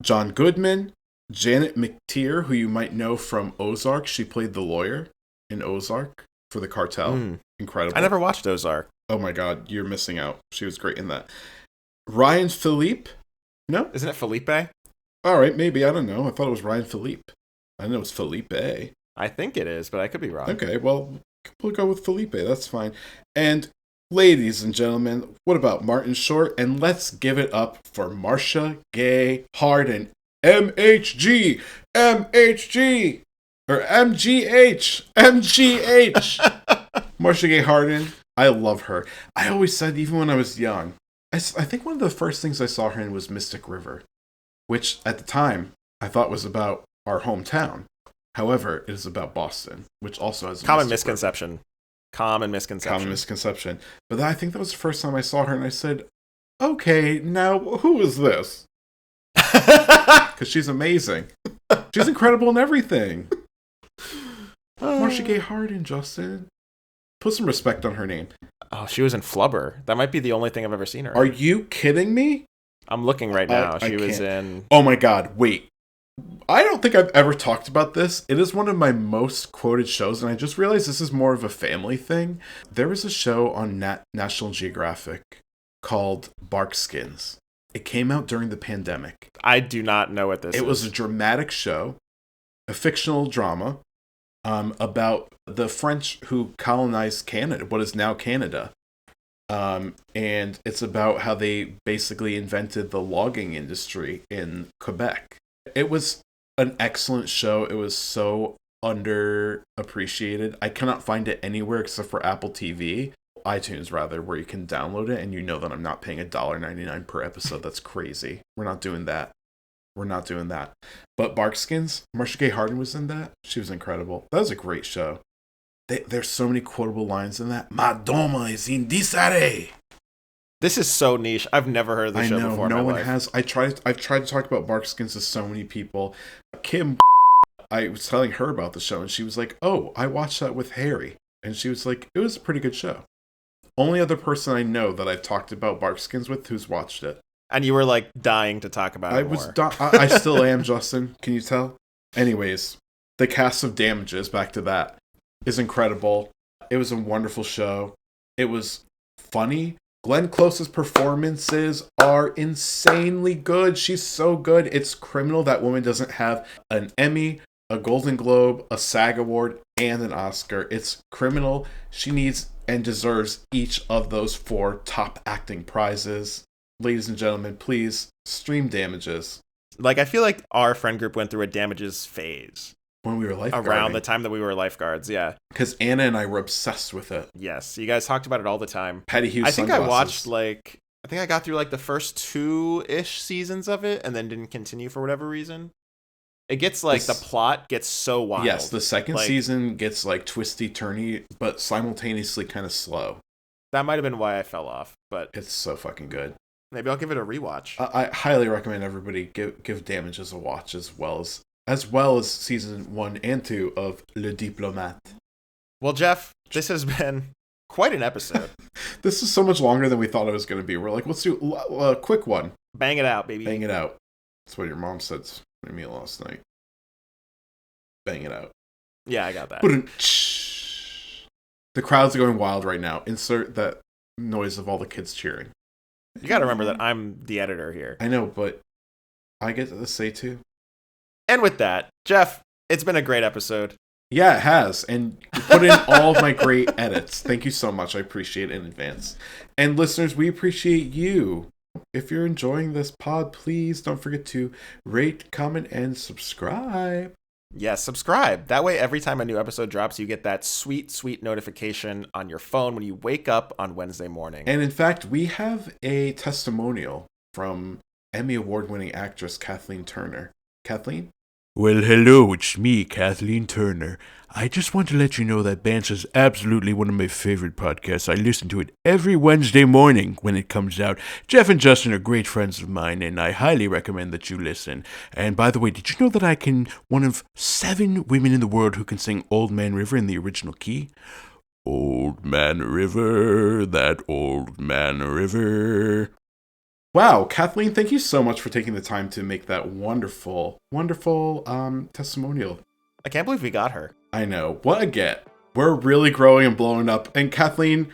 John Goodman. Janet McTeer, who you might know from Ozark. She played the lawyer in Ozark for the cartel. Incredible.
I never watched Ozark.
Oh my god, you're missing out. She was great in that. Ryan Philippe? No?
Isn't it Felipe?
Alright, maybe. I don't know. I thought it was Ryan Philippe. I know it's Felipe.
I think it is, but I could be wrong.
Okay, well, we'll go with Felipe. That's fine. And ladies and gentlemen, what about Martin Short? And let's give it up for Marcia Gay Harden. MHG, MHG, or MGH. Marcia Gay Harden, I love her. I always said, even when I was young, I think one of the first things I saw her in was Mystic River, which at the time I thought was about our hometown. However, it is about Boston, which also has a
common misconception. Common misconception.
But I think that was the first time I saw her, and I said, okay, now who is this? Because she's amazing. She's incredible in everything. Marcia Gay Harden, Justin. Put some respect on her name.
Oh, she was in Flubber. That might be the only thing I've ever seen her in.
Are you kidding me?
I'm looking right now. She was in...
Oh my god, wait. I don't think I've ever talked about this. It is one of my most quoted shows, and I just realized this is more of a family thing. There was a show on National Geographic called Barkskins. It came out during the pandemic.
I do not know what this is.
It was a dramatic show, a fictional drama, about the French who colonized Canada, what is now Canada. And it's about how they basically invented the logging industry in Quebec. It was an excellent show. It was so underappreciated. I cannot find it anywhere except for Apple TV. iTunes, rather, where you can download it, and you know that I'm not paying $1.99 per episode. That's crazy. We're not doing that. But Barkskins, Marcia Gay Harden was in that. She was incredible. That was a great show. There's so many quotable lines in that. Madonna is in disarray.
This is so niche. I've never heard of the show before.
No one has. I've tried to talk about Barkskins to so many people. Kim, I was telling her about the show, and she was like, "Oh, I watched that with Harry," and she was like, "It was a pretty good show." Only other person I know that I've talked about Barkskins with who's watched it.
And you were like dying to talk about it more.
I still am, Justin. Can you tell? Anyways, the cast of Damages, back to that, is incredible. It was a wonderful show. It was funny. Glenn Close's performances are insanely good. She's so good. It's criminal that woman doesn't have an Emmy, a Golden Globe, a SAG Award, and an Oscar. It's criminal. She needs and deserves each of those 4 top acting prizes. Ladies and gentlemen, please stream Damages.
Like, I feel like our friend group went through a Damages phase.
When we were lifeguarding.
Around the time that we were lifeguards, yeah.
Because Anna and I were obsessed with it.
Yes, you guys talked about it all the time.
Patty Hughes
I think
sunglasses.
I watched, I think I got through, the first 2-ish seasons of it, and then didn't continue for whatever reason. It gets, the plot gets so wild.
Yes, the second season gets, twisty-turny, but simultaneously kind of slow. That
might have been why I fell off, but...
It's so fucking good.
Maybe I'll give it a rewatch.
I highly recommend everybody give Damages a watch, as well as season 1 and 2 of Le Diplomate.
Well, Geoff, this has been quite an episode.
This is so much longer than we thought it was going to be. We're like, let's do a quick one.
Bang it out, baby.
Bang it out. That's what your mom said to me last night. Bang it out.
Yeah, I got that.
The crowds are going wild right now. Insert that noise of all the kids cheering.
You got to remember that I'm the editor here.
I know, but I get to say too.
And with that, Geoff, it's been a great episode.
Yeah, it has. And you put in all of my great edits. Thank you so much. I appreciate it in advance. And listeners, we appreciate you. If you're enjoying this pod, please don't forget to rate, comment, and subscribe.
Yes, subscribe. That way, every time a new episode drops, you get that sweet, sweet notification on your phone when you wake up on Wednesday morning.
And in fact, we have a testimonial from Emmy Award-winning actress Kathleen Turner. Kathleen?
Well, hello, it's me, Kathleen Turner. I just want to let you know that Bants is absolutely one of my favorite podcasts. I listen to it every Wednesday morning when it comes out. Geoff and Justin are great friends of mine, and I highly recommend that you listen. And by the way, did you know that I can one of 7 women in the world who can sing Old Man River in the original key? Old Man River, that old man river.
Wow, Kathleen, thank you so much for taking the time to make that wonderful, wonderful testimonial.
I can't believe we got her.
I know. What a get. We're really growing and blowing up. And Kathleen,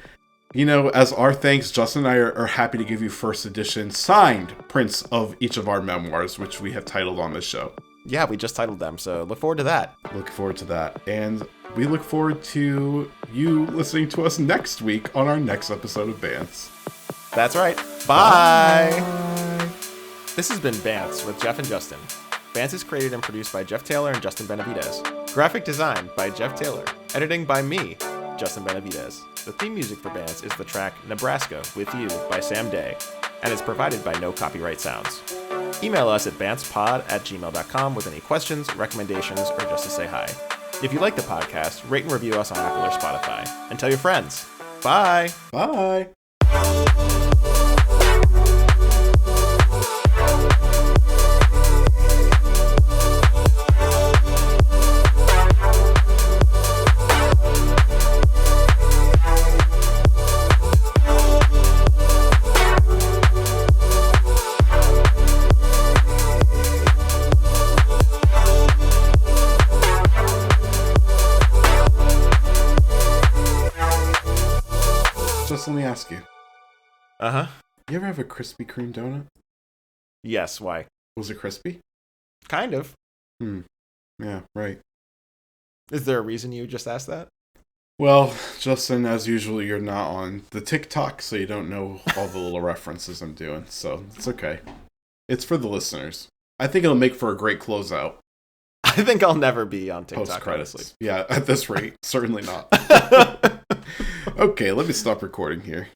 as our thanks, Justin and I are happy to give you first edition signed prints of each of our memoirs, which we have titled on this show.
Yeah, we just titled them, so look forward to that.
Look forward to that. And we look forward to you listening to us next week on our next episode of Bants.
That's right. Bye. This has been Bants with Geoff and Justin. Bands is created and produced by Geoff Taylor and Justin Benavidez. Graphic design by Geoff Taylor. Editing by me, Justin Benavidez. The theme music for Bands is the track Nebraska With You by Sam Day, and is provided by No Copyright Sounds. Email us at bandspod@gmail.com with any questions, recommendations, or just to say hi. If you like the podcast, rate and review us on Apple or Spotify. And tell your friends. Bye!
Bye! Just let me ask you.
Uh-huh.
You ever have a Krispy Kreme donut?
Yes, why?
Was it crispy?
Kind of.
Yeah, right.
Is there a reason you just asked that?
Well, Justin, as usual, you're not on the TikTok, so you don't know all the little references I'm doing, so it's okay. It's for the listeners. I think it'll make for a great closeout.
I think I'll never be on TikTok,
Post-credits.
honestly.
Yeah, at this rate, certainly not. Okay, let me stop recording here.